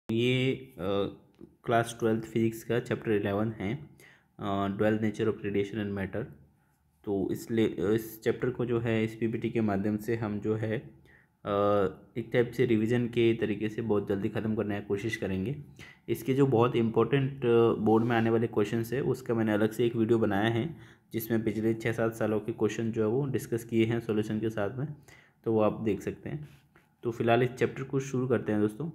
ये class 12th physics का chapter 11 है, dual nature of radiation and matter. तो इसलिए इस चैप्टर को जो है इस पीपीटी के माध्यम से हम जो है एक टाइप से रिवीजन के तरीके से बहुत जल्दी ख़त्म करने की कोशिश करेंगे। इसके जो बहुत इंपॉर्टेंट बोर्ड में आने वाले क्वेश्चंस है उसका मैंने अलग से एक वीडियो बनाया है, जिसमें पिछले 6-7 सालों के क्वेश्चन जो है वो डिस्कस किए हैं सॉल्यूशन के साथ में, तो वो आप देख सकते हैं। तो फिलहाल इस चैप्टर को शुरू करते हैं दोस्तों।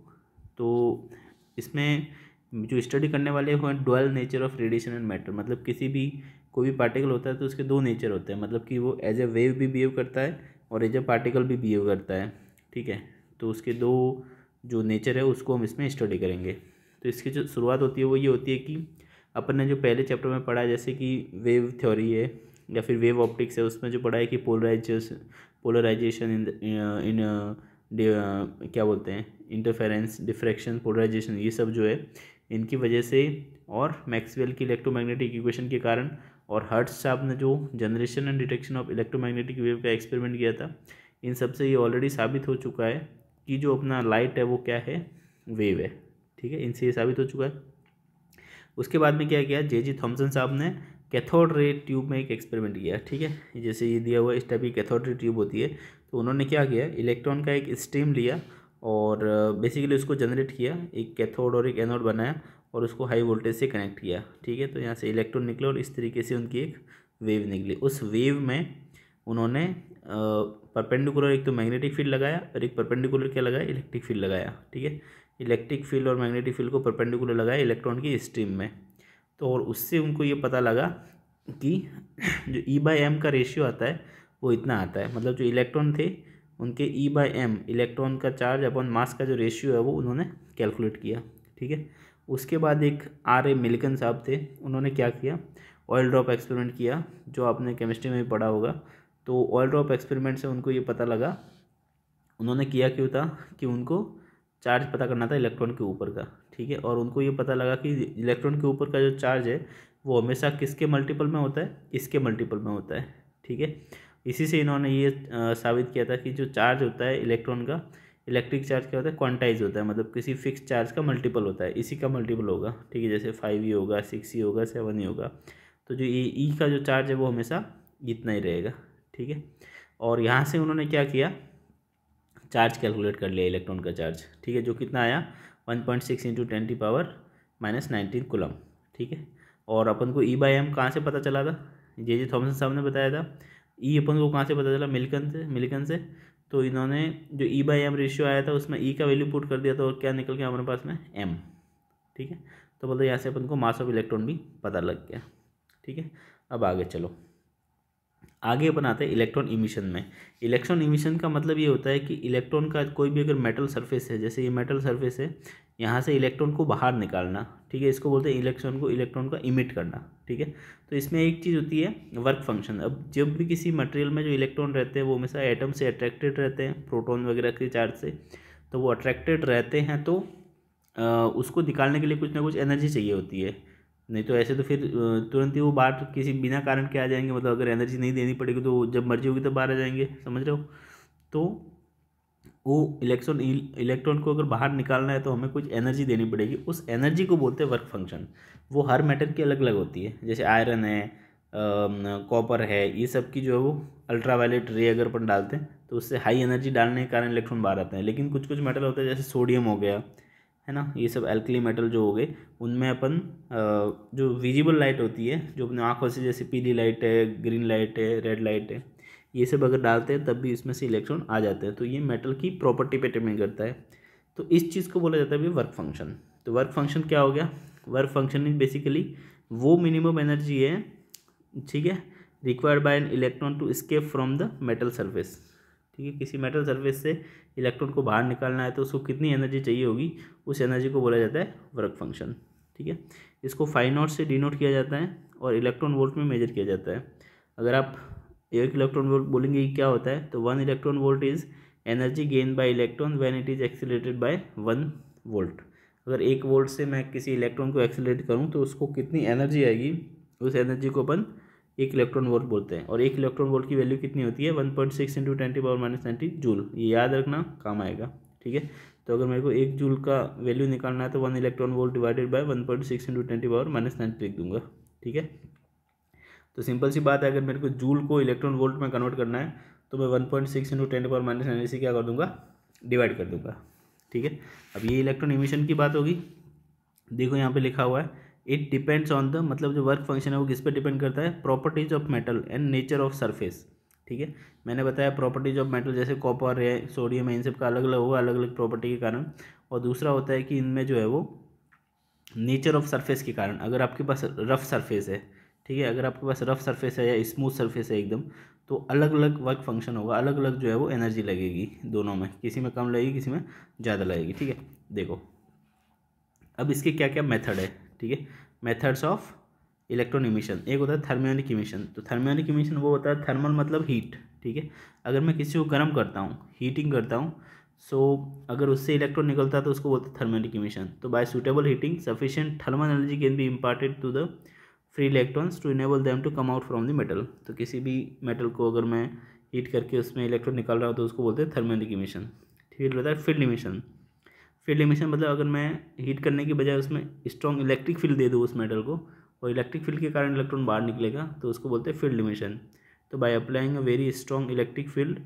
तो इसमें जो स्टडी करने वाले हैं dual nature of radiation and matter, मतलब किसी भी कोई भी पार्टिकल होता है तो उसके दो नेचर होते हैं, मतलब कि वो एज ए वेव भी बिहेव करता है और एज ए पार्टिकल भी बिहेव करता है। ठीक है, तो उसके दो जो नेचर है उसको हम इसमें स्टडी करेंगे। तो इसकी जो शुरुआत होती है वो ये होती है कि अपन ने जो पहले चैप्टर में पढ़ा है, जैसे कि वेव थ्योरी है या फिर वेव ऑप्टिक्स है, उसमें जो पढ़ा है कि पोलराइजेशन इन क्या बोलते हैं, इंटरफेरेंस, डिफ्रैक्शन, पोलराइजेशन, ये सब जो है इनकी वजह से और मैक्सवेल की इलेक्ट्रोमैग्नेटिक इक्वेशन के कारण और हर्ट्ज साहब ने जो generation and detection of electromagnetic wave का एक्सपेरिमेंट किया था, इन सब से ये ऑलरेडी साबित हो चुका है कि जो अपना लाइट है वो क्या है, वेव है। ठीक है, इनसे ये साबित हो चुका है। उसके बाद में क्या किया, जे थॉमसन साहब ने कैथोड रे ट्यूब में एक एक्सपेरिमेंट किया। ठीक है, जैसे ये दिया हुआ इस टाइप की कैथोड रे ट्यूब होती है, तो उन्होंने क्या किया, इलेक्ट्रॉन का एक स्ट्रीम लिया और बेसिकली उसको जनरेट किया, एक कैथोड और एक एनोड बनाया और उसको हाई वोल्टेज से कनेक्ट किया। ठीक है, तो यहाँ से इलेक्ट्रॉन निकले और इस तरीके से उनकी एक वेव निकली। उस वेव में उन्होंने परपेंडिकुलर एक तो मैग्नेटिक फील्ड लगाया और एक परपेंडिकुलर क्या लगाया, इलेक्ट्रिक फील्ड लगाया। ठीक है, इलेक्ट्रिक फील्ड और मैग्नेटिक फील्ड को परपेंडिकुलर लगाया इलेक्ट्रॉन की स्ट्रीम में। तो और उससे उनको ये पता लगा कि जो E/m का रेशियो आता है वो इतना आता है, मतलब जो इलेक्ट्रॉन थे उनके E/m इलेक्ट्रॉन का चार्ज अपॉन मास का जो रेशियो है वो उन्होंने कैलकुलेट किया। ठीक है, उसके बाद एक R.A. मिल्कन साहब थे, उन्होंने क्या किया, ऑयल ड्रॉप एक्सपेरिमेंट किया, जो आपने केमिस्ट्री में भी पढ़ा होगा। तो ऑयल ड्रॉप एक्सपेरिमेंट से उनको ये पता लगा, उन्होंने किया क्यों था कि उनको चार्ज पता करना था इलेक्ट्रॉन के ऊपर का। ठीक है, और उनको ये पता लगा कि इलेक्ट्रॉन के ऊपर का जो चार्ज है वो हमेशा किसके मल्टीपल में होता है, इसके मल्टीपल में होता है। ठीक है, इसी से इन्होंने ये साबित किया था कि जो चार्ज होता है इलेक्ट्रॉन का, इलेक्ट्रिक चार्ज क्या होता है, क्वांटाइज होता है, मतलब किसी फिक्स चार्ज का मल्टीपल होता है, इसी का मल्टीपल होगा। ठीक है, जैसे 5 ही होगा, 6 ही होगा, 7 ही होगा। तो जो ये ई का जो चार्ज है वो हमेशा इतना ही रहेगा। ठीक है, और यहाँ से उन्होंने क्या किया, चार्ज कैलकुलेट कर लिया, इलेक्ट्रॉन का चार्ज। ठीक है, जो कितना आया 1.6 × 10⁻⁻⁹ कूलम। ठीक है, और अपन को E/m कहाँ से पता चला था, जे थॉमसन साहब ने बताया था। ई अपन को कहाँ से पता चला, मिल्कन से। तो इन्होंने जो E/m रेशियो आया था उसमें ई का वैल्यू पुट कर दिया था और क्या निकल गया हमारे पास में, m। ठीक है, तो बोलते यहाँ से अपन को मास ऑफ इलेक्ट्रॉन भी पता लग गया। ठीक है, अब आगे चलो, आगे अपन आते हैं इलेक्ट्रॉन इमिशन में। इलेक्ट्रॉन इमिशन का मतलब ये होता है कि इलेक्ट्रॉन का कोई भी अगर मेटल सरफेस है, जैसे ये मेटल सरफेस है, यहाँ से इलेक्ट्रॉन को बाहर निकालना। ठीक है, इसको बोलते हैं इलेक्ट्रॉन का इमिट करना। ठीक है, तो इसमें एक चीज़ होती है वर्क फंक्शन। अब जब भी किसी मटेरियल में जो इलेक्ट्रॉन रहते हैं वो हमेशा एटम से अट्रैक्टेड रहते हैं, प्रोटॉन वगैरह के चार्ज से, तो वो अट्रैक्टेड रहते हैं, तो उसको निकालने के लिए कुछ ना कुछ एनर्जी चाहिए होती है, नहीं तो ऐसे तो फिर तुरंत ही वो बाहर किसी बिना कारण के आ जाएंगे। मतलब अगर एनर्जी नहीं देनी पड़ेगी तो जब मर्जी होगी तब बाहर आ जाएंगे, समझ रहे हो। तो वो इलेक्ट्रॉन को अगर बाहर निकालना है तो हमें कुछ एनर्जी देनी पड़ेगी, उस एनर्जी को बोलते हैं वर्क फंक्शन। वो हर मेटल की अलग अलग होती है, जैसे आयरन है, कॉपर है, ये सब की जो है वो अल्ट्रावायलेट रे अगर अपन डालते हैं तो उससे हाई एनर्जी डालने के कारण इलेक्ट्रॉन बाहर आते हैं। लेकिन कुछ कुछ मेटल होते हैं जैसे सोडियम हो गया, है ना, ये सब एल्कली मेटल जो हो गए, उनमें अपन जो विजिबल लाइट होती है, जो अपने आँखों से, जैसे पीली लाइट है, ग्रीन लाइट है, रेड लाइट है, ये सब अगर डालते हैं तब भी इसमें से इलेक्ट्रॉन आ जाते हैं। तो ये मेटल की प्रॉपर्टी पे डिपेंड करता है। तो इस चीज़ को बोला जाता है वर्क फंक्शन। तो वर्क फंक्शन क्या हो गया, वर्क फंक्शन इज बेसिकली वो मिनिमम एनर्जी है, ठीक है, required by an electron to escape from the metal surface. ठीक है, किसी मेटल सरफेस से इलेक्ट्रॉन को बाहर निकालना है तो उसको कितनी एनर्जी चाहिए होगी, उस एनर्जी को बोला जाता है वर्क फंक्शन। ठीक है, इसको φ0 से डिनोट किया जाता है और इलेक्ट्रॉन वोल्ट में मेजर किया जाता है। अगर आप 1 इलेक्ट्रॉन वोल्ट बोलेंगे कि क्या होता है, तो 1 electron volt is energy gain by electron when it is accelerated by 1 volt. अगर 1 वोल्ट से मैं किसी इलेक्ट्रॉन को एक्सीलरेट करूँ तो उसको कितनी एनर्जी आएगी, उस एनर्जी को अपन 1 इलेक्ट्रॉन वोल्ट बोलते हैं। और 1 इलेक्ट्रॉन वोल्ट की वैल्यू कितनी होती है, 1.6 × 10⁻⁹ जूल। ये याद रखना, काम आएगा। ठीक है, तो अगर मेरे को 1 जूल का वैल्यू निकालना है तो 1 इलेक्ट्रॉन वोल्ट डिवाइडेड बाय 1.6 × 10⁻⁻⁹ लिख दूंगा। ठीक है, तो सिंपल सी बात है, अगर मेरे को जूल को इलेक्ट्रॉन वोल्ट में कन्वर्ट करना है तो मैं 1.6 × 10⁻⁻⁹ से क्या कर दूंगा, डिवाइड कर दूंगा। ठीक है, अब ये इलेक्ट्रॉन इमिशन की बात होगी। देखो यहाँ पे लिखा हुआ है इट डिपेंड्स ऑन द, मतलब जो वर्क फंक्शन है वो किस पे डिपेंड करता है, properties of metal and nature of surface. ठीक है, मैंने बताया प्रॉपर्टीज ऑफ मेटल जैसे कॉपर है, सोडियम है, इन सब का अलग अलग होगा अलग अलग प्रॉपर्टी के कारण। और दूसरा होता है कि इनमें जो है वो नेचर ऑफ सरफेस के कारण। अगर आपके पास रफ सरफेस है, ठीक है, अगर आपके पास रफ सरफेस है या स्मूथ सरफेस है एकदम, तो अलग अलग वर्क फंक्शन होगा, अलग अलग जो है वो एनर्जी लगेगी दोनों में, किसी में कम लगेगी किसी में ज़्यादा लगेगी। ठीक है, देखो अब इसके क्या क्या मेथड है। ठीक है, मेथड्स ऑफ इलेक्ट्रॉन इमिशन, एक होता है थर्मियोनिक इमिशन। तो थर्मियोनिक इमिशन वो होता है, थर्मल मतलब हीट। ठीक है, अगर मैं किसी को गर्म करता हूँ, हीटिंग करता हूँ, सो अगर उससे इलेक्ट्रॉन निकलता है तो उसको बोलते हैं थर्मियोनिक इमिशन। तो by suitable heating sufficient thermal energy can be imparted to the free electrons to enable them to come out from the metal. तो किसी भी मेटल को अगर मैं हीट करके उसमें इलेक्ट्रॉन निकाल रहा हूँ तो उसको बोलते हैं थर्मियोनिक इमिशन। फिर होता है फील्ड इमिशन। फील्ड इमिशन मतलब अगर मैं हीट करने की बजाय उसमें स्ट्रॉन्ग इलेक्ट्रिक फील्ड दे दूँ उस मेटल को, और इलेक्ट्रिक फील्ड के कारण इलेक्ट्रॉन बाहर निकलेगा, तो उसको बोलते हैं फील्ड इमिशन। तो by applying a very strong electric field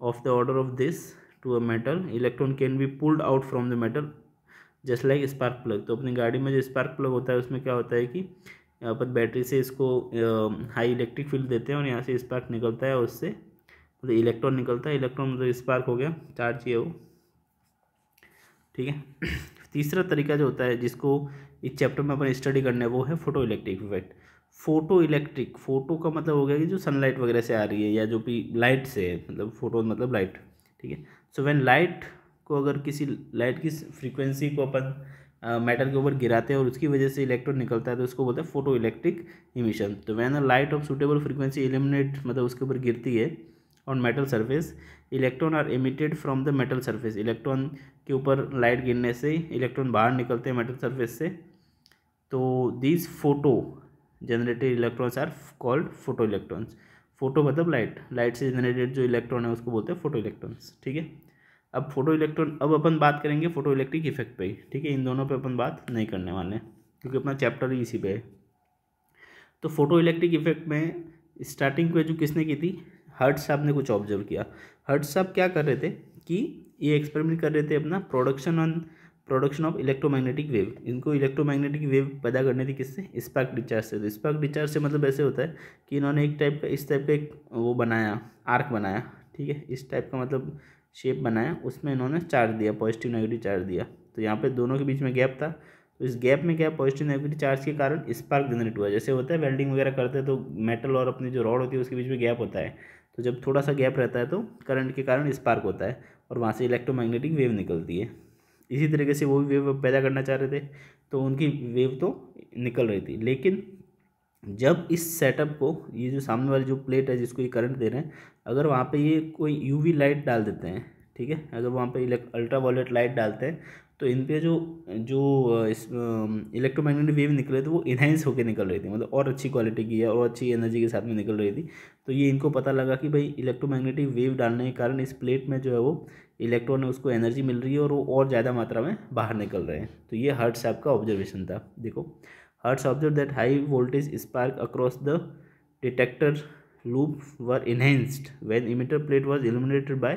of the order of this to a metal, electron can be pulled out from the metal just like spark plug. तो अपनी गाड़ी में जो स्पार्क प्लग होता है उसमें क्या होता है कि यहाँ पर बैटरी से इसको हाई इलेक्ट्रिक फील्ड देते हैं और यहाँ से स्पार्क निकलता है, और उससे मतलब इलेक्ट्रॉन निकलता है, इलेक्ट्रॉन मतलब स्पार्क हो गया, चार्ज ही है वो। ठीक है, तीसरा तरीका जो होता है जिसको इस चैप्टर में अपन स्टडी करना है वो है photo electric effect. Photo electric, photo का मतलब हो गया कि जो सनलाइट वगैरह से आ रही है या जो भी लाइट से है, मतलब फोटो मतलब लाइट। ठीक है, सो व्हेन लाइट को, अगर किसी लाइट की फ्रीक्वेंसी को अपन मेटल के ऊपर गिराते हैं और उसकी वजह से इलेक्ट्रॉन निकलता है तो उसको बोलते हैं फोटो इलेक्ट्रिक इमिशन। तो when a light of suitable frequency illuminate, मतलब उसके ऊपर गिरती है on metal surface, electron are emitted from the metal surface. Electron के ऊपर लाइट गिरने से इलेक्ट्रॉन बाहर निकलते हैं मेटल सरफेस से। तो these photo generated electrons are called photo electrons. Photo मतलब लाइट, लाइट से जनरेटेड जो इलेक्ट्रॉन है उसको बोलते हैं फोटो इलेक्ट्रॉन्स। ठीक है, अब फोटो इलेक्ट्रॉन, अब अपन बात करेंगे फोटो इलेक्ट्रिक इफेक्ट पे ही। ठीक है, इन दोनों पे अपन बात नहीं करने वाले हैं क्योंकि अपना चैप्टर ही इसी पे है। तो फोटो इलेक्ट्रिक इफेक्ट में स्टार्टिंग पे जो किसने की थी, हर्ट्ज साहब ने कुछ ऑब्जर्व किया। हर्ट्ज साहब क्या कर रहे थे कि ये एक्सपेरिमेंट कर रहे थे अपना प्रोडक्शन ऑफ इलेक्ट्रोमैग्नेटिक वेव। इनको इलेक्ट्रोमैग्नेटिक वेव पैदा करनी थी किससे, स्पार्क डिस्चार्ज से। तो स्पार्क डिस्चार्ज से मतलब ऐसे होता है कि इन्होंने एक टाइप का, इस टाइप का एक वो बनाया, आर्क बनाया। ठीक है, इस टाइप का मतलब शेप बनाया, उसमें इन्होंने चार्ज दिया, पॉजिटिव नेगेटिव चार्ज दिया। तो यहाँ पे दोनों के बीच में गैप था, तो इस गैप में क्या, पॉजिटिव नेगेटिव चार्ज के कारण स्पार्क जनरेट हुआ। जैसे होता है वेल्डिंग वगैरह करते हैं तो मेटल और अपनी जो रॉड होती है उसके बीच में गैप होता है, तो जब थोड़ा सा गैप रहता है तो करंट के कारण स्पार्क होता है और वहाँ से इलेक्ट्रोमैग्नेटिक वेव निकलती है। इसी तरीके से वो भी वेव पैदा करना चाह रहे थे, तो उनकी वेव तो निकल रही थी। लेकिन जब इस सेटअप को, ये जो सामने वाली जो प्लेट है जिसको ये करंट दे रहे हैं, अगर वहाँ पे ये कोई यूवी लाइट डाल देते हैं, ठीक है, अगर वहाँ पे अल्ट्रा वायलेट लाइट डालते हैं तो इन पे जो जो इस इलेक्ट्रोमैग्नेटिक वेव निकले थे वो इन्हेंस होकर निकल रही थी, मतलब और अच्छी क्वालिटी की है और अच्छी एनर्जी के साथ में निकल रही थी। तो ये इनको पता लगा कि भाई इलेक्ट्रोमैग्नेटिक वेव डालने के कारण इस प्लेट में जो है वो इलेक्ट्रॉन है उसको एनर्जी मिल रही है और वो और ज़्यादा मात्रा में बाहर निकल रहे हैं। तो ये हर्ट्ज साहब का ऑब्जर्वेशन था। देखो, hertz observe that high voltage spark across the detector loop were enhanced when emitter plate was illuminated by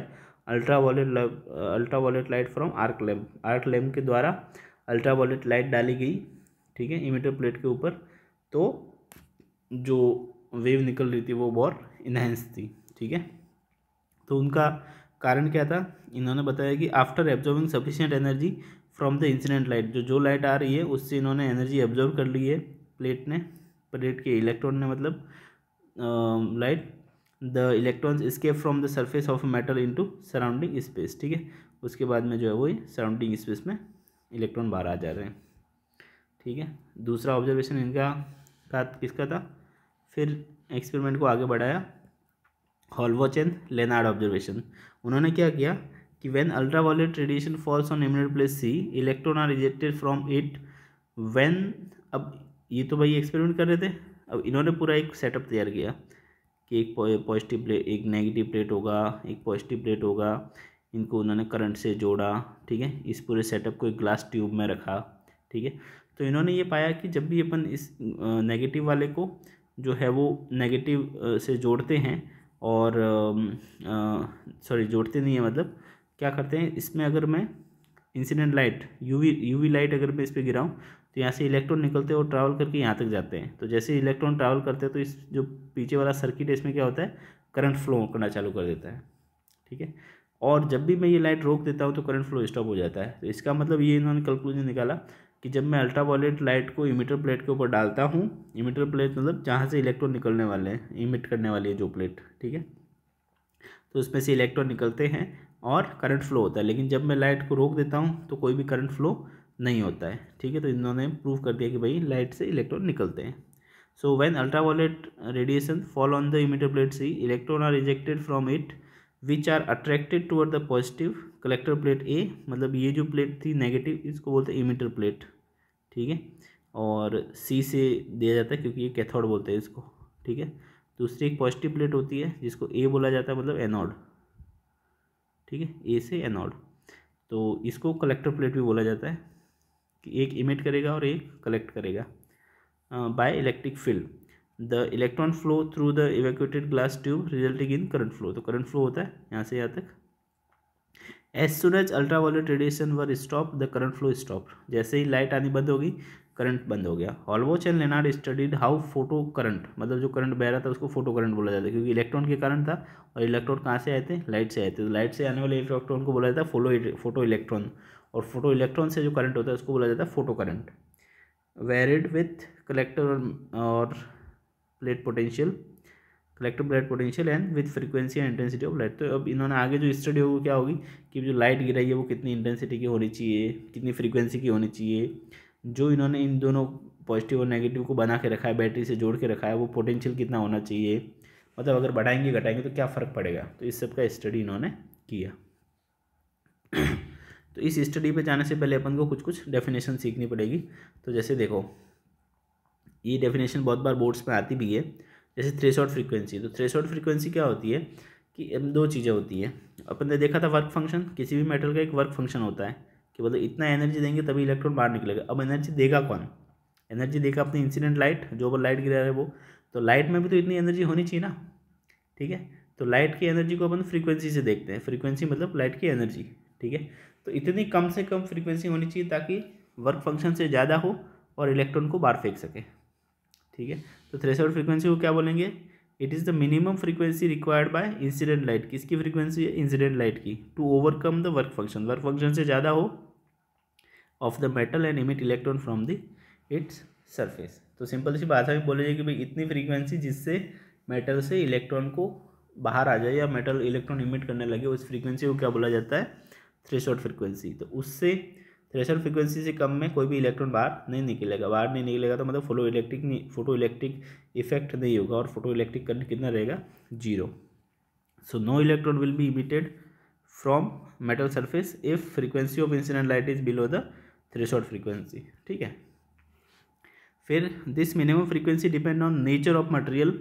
ultraviolet light from arc lamp के द्वारा अल्ट्रावायलेट लाइट डाली गई, ठीक है, इमिटर प्लेट के ऊपर, तो जो वेव निकल रही थी वो बहुत इन्हेंस थी। ठीक है, तो उनका कारण क्या था, इन्होंने बताया कि after absorbing sufficient energy from the incident light, जो लाइट आ रही है उससे इन्होंने एनर्जी एब्जॉर्ब कर ली है प्लेट के इलेक्ट्रॉन ने, मतलब light, the electrons escape from the surface of metal into surrounding space. ठीक है, उसके बाद में जो है वो सराउंडिंग स्पेस में इलेक्ट्रॉन बाहर आ जा रहे हैं। ठीक है, दूसरा ऑब्जर्वेशन इनका किसका था, फिर एक्सपेरिमेंट को आगे बढ़ाया हॉलवॉच एंड लेनार्ड ऑब्जर्वेशन। उन्होंने क्या किया कि when ultraviolet radiation falls on emitter plate C, electron are rejected from it when, अब ये तो भाई एक्सपेरिमेंट कर रहे थे, अब इन्होंने पूरा एक सेटअप तैयार किया कि एक पॉजिटिव प्लेट, एक नेगेटिव प्लेट होगा, एक पॉजिटिव प्लेट होगा, इनको उन्होंने करंट से जोड़ा, ठीक है। इस पूरे सेटअप को एक ग्लास ट्यूब में रखा, ठीक है। तो इन्होंने ये पाया कि जब भी अपन इस नेगेटिव वाले को जो है वो नेगेटिव से जोड़ते हैं और सॉरी जोड़ते नहीं है, मतलब क्या करते हैं इसमें, अगर मैं इंसिडेंट लाइट यूवी लाइट अगर मैं इस पर गिराऊँ तो यहाँ से इलेक्ट्रॉन निकलते हैं और ट्रैवल करके यहाँ तक जाते हैं। तो जैसे इलेक्ट्रॉन ट्रैवल करते हैं तो इस जो पीछे वाला सर्किट है इसमें क्या होता है, करंट फ्लो करना चालू कर देता है, ठीक है। और जब भी मैं ये लाइट रोक देता हूँ तो करंट फ्लो स्टॉप हो जाता है। तो इसका मतलब ये इन्होंने कंक्लूजन निकाला कि जब मैं अल्ट्रावायलेट लाइट को इमिटर प्लेट के ऊपर डालता हूँ, इमिटर प्लेट मतलब जहाँ से इलेक्ट्रॉन निकलने वाले हैं, इमिट करने वाली है जो प्लेट, ठीक है, तो उसमें से इलेक्ट्रॉन निकलते हैं और करंट फ्लो होता है। लेकिन जब मैं लाइट को रोक देता हूँ तो कोई भी करंट फ्लो नहीं होता है, ठीक है। तो इन्होंने प्रूव कर दिया कि भाई लाइट से इलेक्ट्रॉन निकलते हैं। So when ultraviolet radiation fall on the emitter plate C, electron are ejected from it which are attracted toward the positive collector plate A, मतलब ये जो प्लेट थी नेगेटिव, इसको बोलते हैं इमिटर प्लेट, ठीक है। और सी से दिया जाता है क्योंकि ये कैथोड बोलते हैं इसको, ठीक है। दूसरी एक पॉजिटिव प्लेट होती है जिसको ए बोला जाता है, मतलब एनोड, ठीक है, ए से एनोड। तो इसको कलेक्टर प्लेट भी बोला जाता है कि एक इमिट करेगा और एक कलेक्ट करेगा by electric field. The electron flow through the evacuated glass tube resulting in current flow. तो करंट फ्लो होता है यहाँ से यहाँ तक। As soon as ultraviolet radiation were stop the current flow stop. जैसे ही लाइट आनी बंद होगी करंट बंद हो गया। Hallwachs and Lenard studied how photo current, मतलब जो करंट बह रहा था उसको फोटो करंट बोला जाता है क्योंकि इलेक्ट्रॉन के कारण था और इलेक्ट्रॉन कहाँ से आए थे, लाइट से आए थे। तो लाइट से आने वाले इलेक्ट्रॉन को बोला जाता है फोटो इलेक्ट्रॉन, और फोटो इलेक्ट्रॉन से जो करंट होता है उसको बोला जाता है photo current. Varied with collector और plate potential, collector plate potential and with frequency and intensity of light. तो अब इन्होंने आगे जो स्टडी होगी क्या होगी कि जो लाइट गिराई है वो कितनी इंटेंसिटी की होनी चाहिए, कितनी फ्रीक्वेंसी की होनी चाहिए। जो इन्होंने इन दोनों पॉजिटिव और नेगेटिव को बना के रखा है, बैटरी से जोड़ के रखा है, वो पोटेंशियल कितना होना चाहिए, मतलब अगर बढ़ाएंगे घटाएंगे तो क्या फ़र्क पड़ेगा। तो इस सब का स्टडी इन्होंने किया। तो इस स्टडी पे जाने से पहले अपन को कुछ कुछ डेफिनेशन सीखनी पड़ेगी। तो जैसे देखो ये डेफिनेशन बहुत बार बोर्ड्स में आती भी है, जैसे थ्रेशोल्ड फ्रीक्वेंसी। तो थ्रेशोल्ड फ्रीक्वेंसी क्या होती है कि दो चीज़ें होती है। अपन ने देखा था वर्क फंक्शन, किसी भी मेटल का एक वर्क फंक्शन होता है कि मतलब इतना एनर्जी देंगे तभी इलेक्ट्रॉन बाहर निकलेगा। अब एनर्जी देगा कौन, एनर्जी देगा अपनी इंसिडेंट लाइट, जो पर लाइट गिरा रहा है वो। तो लाइट में भी तो इतनी एनर्जी होनी चाहिए ना, ठीक है। तो लाइट की एनर्जी को अपन फ्रीक्वेंसी से देखते हैं, फ्रीक्वेंसी मतलब लाइट की एनर्जी, ठीक है। तो इतनी कम से कम फ्रीक्वेंसी होनी चाहिए ताकि वर्क फंक्शन से ज़्यादा हो और इलेक्ट्रॉन को बाहर फेंक सके, ठीक है। तो थ्रेशोल्ड फ्रीक्वेंसी को क्या बोलेंगे, it is the minimum frequency required by incident light. किसकी फ्रीक्वेंसी है, इंसिडेंट लाइट की, to overcome the work function, work function से ज़्यादा हो of the metal and emit electron from the its surface. तो सिंपल सी भाषा में बोले जाए कि भाई इतनी फ्रीक्वेंसी जिससे मेटल से इलेक्ट्रॉन को बाहर आ जाए या मेटल इलेक्ट्रॉन इमिट करने लगे, उस फ्रीक्वेंसी को क्या बोला जाता है, थ्रेशोल्ड फ्रीक्वेंसी। तो उससे थ्रेशोल्ड फ्रीक्वेंसी से कम में कोई भी इलेक्ट्रॉन बाहर नहीं निकलेगा। बाहर नहीं निकलेगा तो मतलब फोटो इलेक्ट्रिक इफेक्ट नहीं होगा और फोटो इलेक्ट्रिक करंट कितना रहेगा, 0। So no electron will be emitted from metal surface if frequency of incident light is below the threshold frequency, ठीक है। फिर this minimum frequency depend on nature of material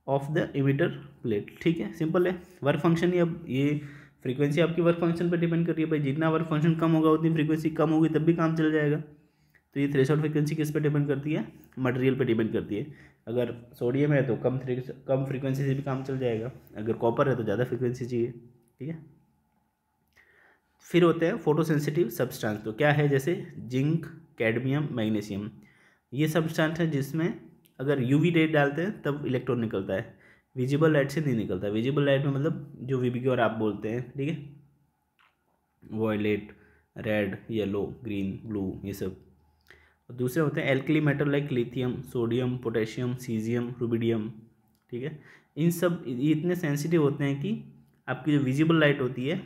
of the emitter plate, ठीक है, simple है। Work function ही, अब ये frequency आपकी work function पर डिपेंड कर रही है। भाई जितना वर्क फंक्शन कम होगा उतनी फ्रीक्वेंसी कम होगी, तब भी काम चल जाएगा। तो ये थ्रेशोल्ड फ्रीक्वेंसी किस पे डिपेंड करती है, मटेरियल पे डिपेंड करती है। अगर सोडियम है तो कम फ्रीक्वेंसी से भी काम चल जाएगा, अगर कॉपर है तो ज़्यादा फ्रीक्वेंसी चाहिए, ठीक है। फिर होते हैं फोटो सेंसिटिव सब्सटेंस। तो क्या है, जैसे जिंक, कैडमियम, मैग्नीशियम, ये सब्सटेंस है जिसमें अगर यूवी रे डालते हैं तब इलेक्ट्रॉन निकलता है, विजिबल लाइट से नहीं निकलता। विजिबल लाइट में मतलब जो वीबीक्यू और आप बोलते हैं, ठीक है, violet, red, yellow, green, blue, ये सब। और दूसरे होते हैं alkali metal like lithium, sodium, potassium, caesium, rubidium, ठीक है। इन सब ये इतने सेंसिटिव होते हैं कि आपकी जो विजिबल लाइट होती है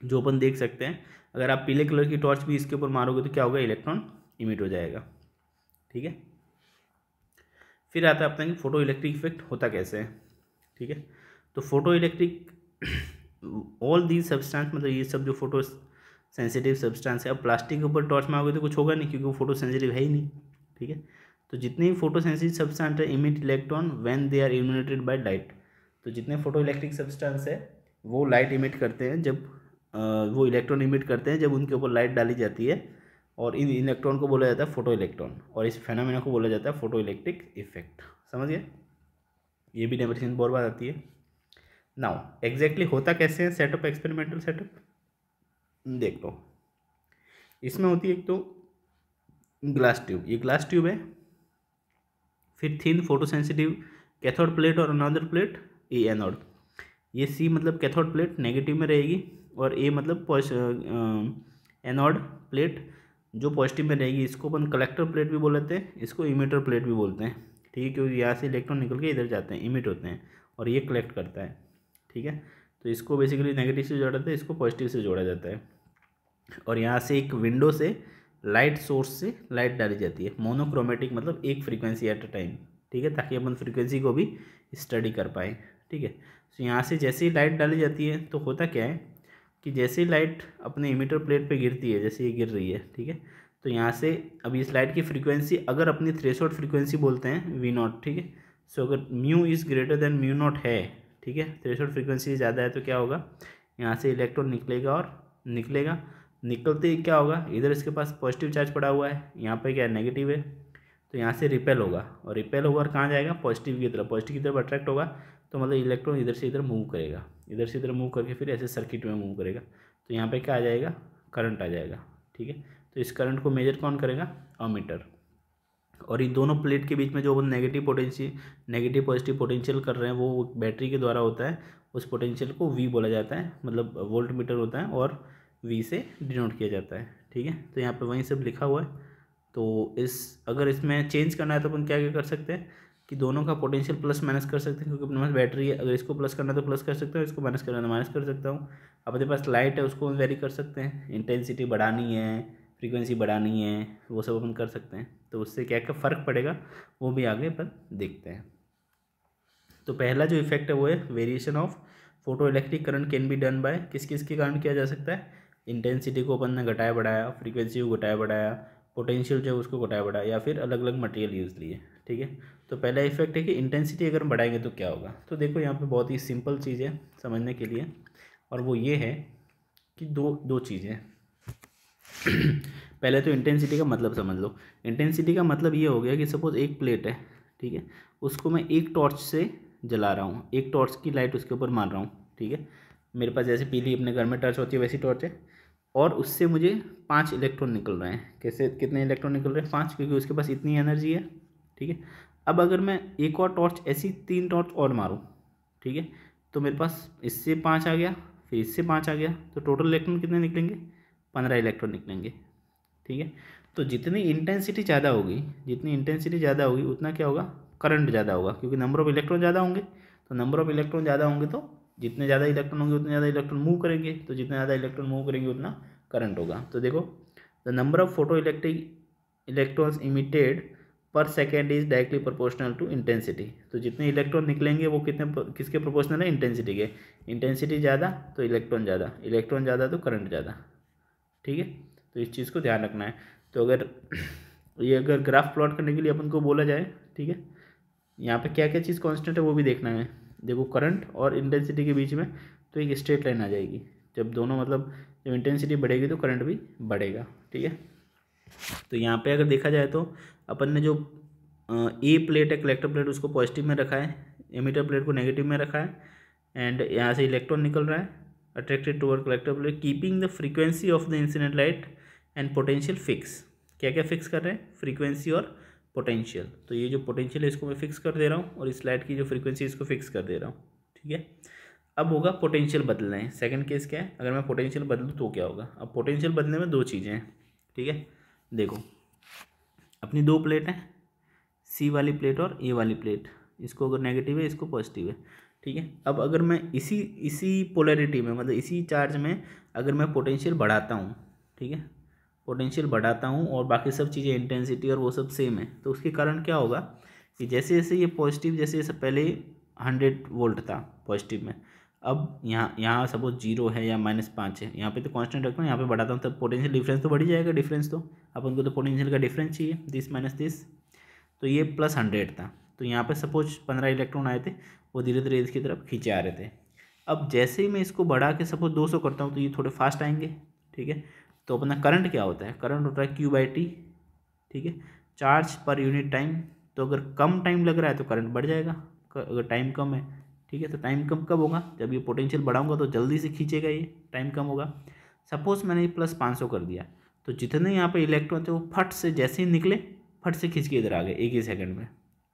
जो अपन देख सकते हैं, अगर आप पीले कलर की टॉर्च भी इसके ऊपर मारोगे तो क्या होगा, इलेक्ट्रॉन इमिट हो जाएगा, ठीक है। फिर आता है अपना कि फोटो इलेक्ट्रिक इफेक्ट होता कैसे है, ठीक है। तो photo electric all these substance, मतलब ये सब जो फोटो सेंसिटिव सब्सटेंस है, अब प्लास्टिक के ऊपर टॉर्च मारोगे तो कुछ होगा नहीं क्योंकि वो फोटो सेंसिटिव है ही नहीं, ठीक है। तो जितने भी फोटो सेंसिटिव सब्सटेंस है emit electron when they are illuminated by light. तो जितने फोटो इलेक्ट्रिक सब्सटेंस है वो लाइट इमिट करते हैं जब वो इलेक्ट्रॉन इमिट करते हैं जब उनके ऊपर लाइट डाली जाती है, और इन इलेक्ट्रॉन को बोला जाता है फोटो इलेक्ट्रॉन, और इस फेनोमेना को बोला जाता है फोटो इलेक्ट्रिक इफेक्ट। समझ गए? ये भी डेफिनेशन बहुत बार आती है। नाउ एग्जैक्टली होता कैसे है सेटअप, एक्सपेरिमेंटल सेटअप देख लो। इसमें होती है एक तो ग्लास ट्यूब, ये ग्लास ट्यूब है, फिर थिन फोटोसेंसिटिव कैथोड प्लेट और अनदर प्लेट ए एनोड। ये सी मतलब कैथोड प्लेट नेगेटिव में रहेगी, और ए मतलब एनोड प्लेट जो पॉजिटिव में रहेगी। इसको अपन कलेक्टर प्लेट भी बोलते हैं, इसको इमिटर प्लेट भी बोलते हैं, ठीक है, क्योंकि यहाँ से इलेक्ट्रॉन निकल के इधर जाते हैं, इमिट होते हैं, और ये कलेक्ट करता है, ठीक है। तो इसको बेसिकली नेगेटिव से जोड़ा जाता है, इसको पॉजिटिव से जोड़ा जाता है, और यहाँ से एक विंडो से लाइट सोर्स से लाइट डाली जाती है। मोनोक्रोमेटिक मतलब एक फ्रीक्वेंसी एट अ टाइम, ठीक है, ताकि अपन फ्रीक्वेंसी को भी स्टडी कर पाए, ठीक है। तो यहाँ से जैसे ही लाइट डाली जाती है तो होता क्या है कि जैसे ही लाइट अपने इमिटर प्लेट पे गिरती है, जैसे ये गिर रही है, ठीक है, तो यहाँ से अब इस लाइट की फ्रीक्वेंसी अगर अपनी थ्रेशोल्ड फ्रीक्वेंसी बोलते हैं V0, ठीक है। सो अगर म्यू इज़ ग्रेटर देन म्यू0 है, ठीक है, थ्रेशोल्ड फ्रीक्वेंसी ज़्यादा है, तो क्या होगा, यहाँ से इलेक्ट्रॉन निकलेगा, और निकलेगा, निकलते ही क्या होगा, इधर इसके पास पॉजिटिव चार्ज पड़ा हुआ है, यहाँ पे क्या है नेगेटिव है, तो यहाँ से रिपेल होगा, और रिपेल होगा और कहाँ जाएगा, पॉजिटिव की तरफ, पॉजिटिव की तरफ अट्रैक्ट होगा, तो मतलब इलेक्ट्रॉन इधर से इधर मूव करेगा, इधर से इधर मूव करके फिर ऐसे सर्किट में मूव करेगा, तो यहाँ पे क्या आ जाएगा, करंट आ जाएगा, ठीक है। तो इस करंट को मेजर कौन करेगा, अमीटर। और इन दोनों प्लेट के बीच में जो negative potential, negative positive potential कर रहे हैं वो बैटरी के द्वारा होता है, उस पोटेंशियल को V बोला जाता है, मतलब वोल्ट मीटर होता है, और V से डिनोट किया जाता है, ठीक है। तो यहाँ पे वहीं सब लिखा हुआ है। तो अगर इसमें चेंज करना है तो अपन क्या क्या कर सकते हैं कि दोनों का पोटेंशियल प्लस माइनस कर सकते हैं, क्योंकि अपने पास बैटरी है, अगर इसको प्लस करना है तो प्लस कर सकते हो, इसको माइनस करना है तो माइनस कर सकता हूँ। अपने पास लाइट है, उसको वेरी कर सकते हैं, इंटेंसिटी बढ़ानी है, फ्रीक्वेंसी बढ़ानी है, वो सब अपन कर सकते हैं। तो उससे क्या क्या फ़र्क पड़ेगा वो भी आगे अपन देखते हैं। तो पहला जो इफेक्ट है वो है variation of photo electric current can be done by, किस किस के कारण किया जा सकता है, इंटेंसिटी को अपन ने घटाया बढ़ाया, फ्रीक्वेंसी को घटाया बढ़ाया, पोटेंशियल जो है उसको घटाया बढ़ाया, या फिर अलग अलग मटेरियल यूज़ लिए, ठीक है। तो पहला इफेक्ट है कि इंटेंसिटी अगर बढ़ाएंगे तो क्या होगा। तो देखो यहाँ पे बहुत ही सिंपल चीज़ है समझने के लिए, और वो ये है कि दो चीज़ें पहले तो इंटेंसिटी का मतलब समझ लो। इंटेंसिटी का मतलब ये हो गया कि सपोज एक प्लेट है, ठीक है, उसको मैं एक टॉर्च से जला रहा हूँ, एक टॉर्च की लाइट उसके ऊपर मार रहा हूँ, ठीक है। मेरे पास जैसे पीली अपने घर में टॉर्च होती है वैसी टॉर्च है, और उससे मुझे 5 इलेक्ट्रॉन निकल रहे हैं। कैसे, कितने इलेक्ट्रॉन निकल रहे हैं, 5, क्योंकि उसके पास इतनी एनर्जी है, ठीक है। अब अगर मैं एक और टॉर्च ऐसी 3 टॉर्च और मारूँ, ठीक है, तो मेरे पास इससे 5 आ गया, फिर इससे 5 आ गया, तो टोटल इलेक्ट्रॉन कितने निकलेंगे, 15 इलेक्ट्रॉन निकलेंगे, ठीक है। तो जितनी इंटेंसिटी ज़्यादा होगी, जितनी इंटेंसिटी ज़्यादा होगी उतना क्या होगा, करंट ज़्यादा होगा, क्योंकि नंबर ऑफ इलेक्ट्रॉन ज़्यादा होंगे। तो नंबर ऑफ इलेक्ट्रॉन ज़्यादा होंगे तो जितने ज़्यादा इलेक्ट्रॉन होंगे उतने ज़्यादा इलेक्ट्रॉन मूव करेंगे, तो जितने ज़्यादा इलेक्ट्रॉन मूव करेंगे उतना करंट होगा। तो देखो, the number of photo electric electrons emitted per second is directly proportional to intensity. तो जितने इलेक्ट्रॉन निकलेंगे वो किसके प्रोपोर्शनल है, इंटेंसिटी के। इंटेंसिटी ज़्यादा तो इलेक्ट्रॉन ज़्यादा, इलेक्ट्रॉन ज़्यादा तो करंट ज़्यादा, ठीक है। तो इस चीज़ को ध्यान रखना है। तो अगर ग्राफ प्लॉट करने के लिए अपन को बोला जाए, ठीक है, यहाँ पे क्या क्या चीज़ कांस्टेंट है वो भी देखना है। देखो करंट और इंटेंसिटी के बीच में तो एक स्ट्रेट लाइन आ जाएगी, जब दोनों मतलब जब इंटेंसिटी बढ़ेगी तो करंट भी बढ़ेगा, ठीक है। तो यहाँ पे अगर देखा जाए तो अपन ने जो ए प्लेट है, कलेक्टर प्लेट, उसको पॉजिटिव में रखा है, एमिटर प्लेट को नेगेटिव में रखा है, एंड यहाँ से इलेक्ट्रॉन निकल रहा है attracted toward collector plate, keeping the frequency of the incident light and potential fix. क्या क्या फिक्स कर रहे हैं, फ्रीक्वेंसी और पोटेंशियल। तो ये जो पोटेंशियल है इसको मैं फिक्स कर दे रहा हूँ, और इस लाइट की जो फ्रीक्वेंसी है इसको फिक्स कर दे रहा हूँ, ठीक है। अब होगा पोटेंशियल बदलना है। सेकंड केस क्या है, अगर मैं पोटेंशियल बदलूँ तो क्या होगा। अब पोटेंशियल बदलने में 2 चीज़ें हैं, ठीक है। देखो अपनी 2 प्लेट हैं, सी वाली प्लेट और ए वाली प्लेट, इसको अगर नेगेटिव है इसको पॉजिटिव है, ठीक है। अब अगर मैं इसी पोलैरिटी में, मतलब इसी चार्ज में अगर मैं पोटेंशियल बढ़ाता हूँ, ठीक है, पोटेंशियल बढ़ाता हूँ और बाकी सब चीज़ें इंटेंसिटी और वो सब सेम है, तो उसके कारण क्या होगा कि जैसे जैसे ये पॉजिटिव, जैसे पहले 100 वोल्ट था पॉजिटिव में, अब यहाँ सपोज 0 है या -5 है, यहाँ पे तो कांस्टेंट रखता हूँ, यहाँ पे बढ़ाता हूँ, तब पोटेंशियल डिफरेंस तो बढ़ ही जाएगा। डिफरेंस तो अपन को तो पोटेंशियल का डिफरेंस चाहिए, दिस माइनस दिस। तो ये +100 था, तो यहाँ पे सपोज 15 इलेक्ट्रॉन आए थे, वो धीरे धीरे इसकी तरफ खींचे आ रहे थे। अब जैसे ही मैं इसको बढ़ा के सपोज 200 करता हूँ तो ये थोड़े फास्ट आएंगे, ठीक है। तो अपना करंट क्या होता है, करंट होता है Q/T, ठीक है, चार्ज पर यूनिट टाइम। तो अगर कम टाइम लग रहा है तो करंट बढ़ जाएगा, अगर टाइम कम है, ठीक है। तो टाइम कम कब होगा, जब ये पोटेंशियल बढ़ाऊंगा तो जल्दी से खींचेगा, ये टाइम कम होगा। सपोज मैंने ये +500 कर दिया, तो जितने यहाँ पे इलेक्ट्रॉन थे वो फट से जैसे ही निकले फट से खींच के इधर आ गए एक ही सेकंड में,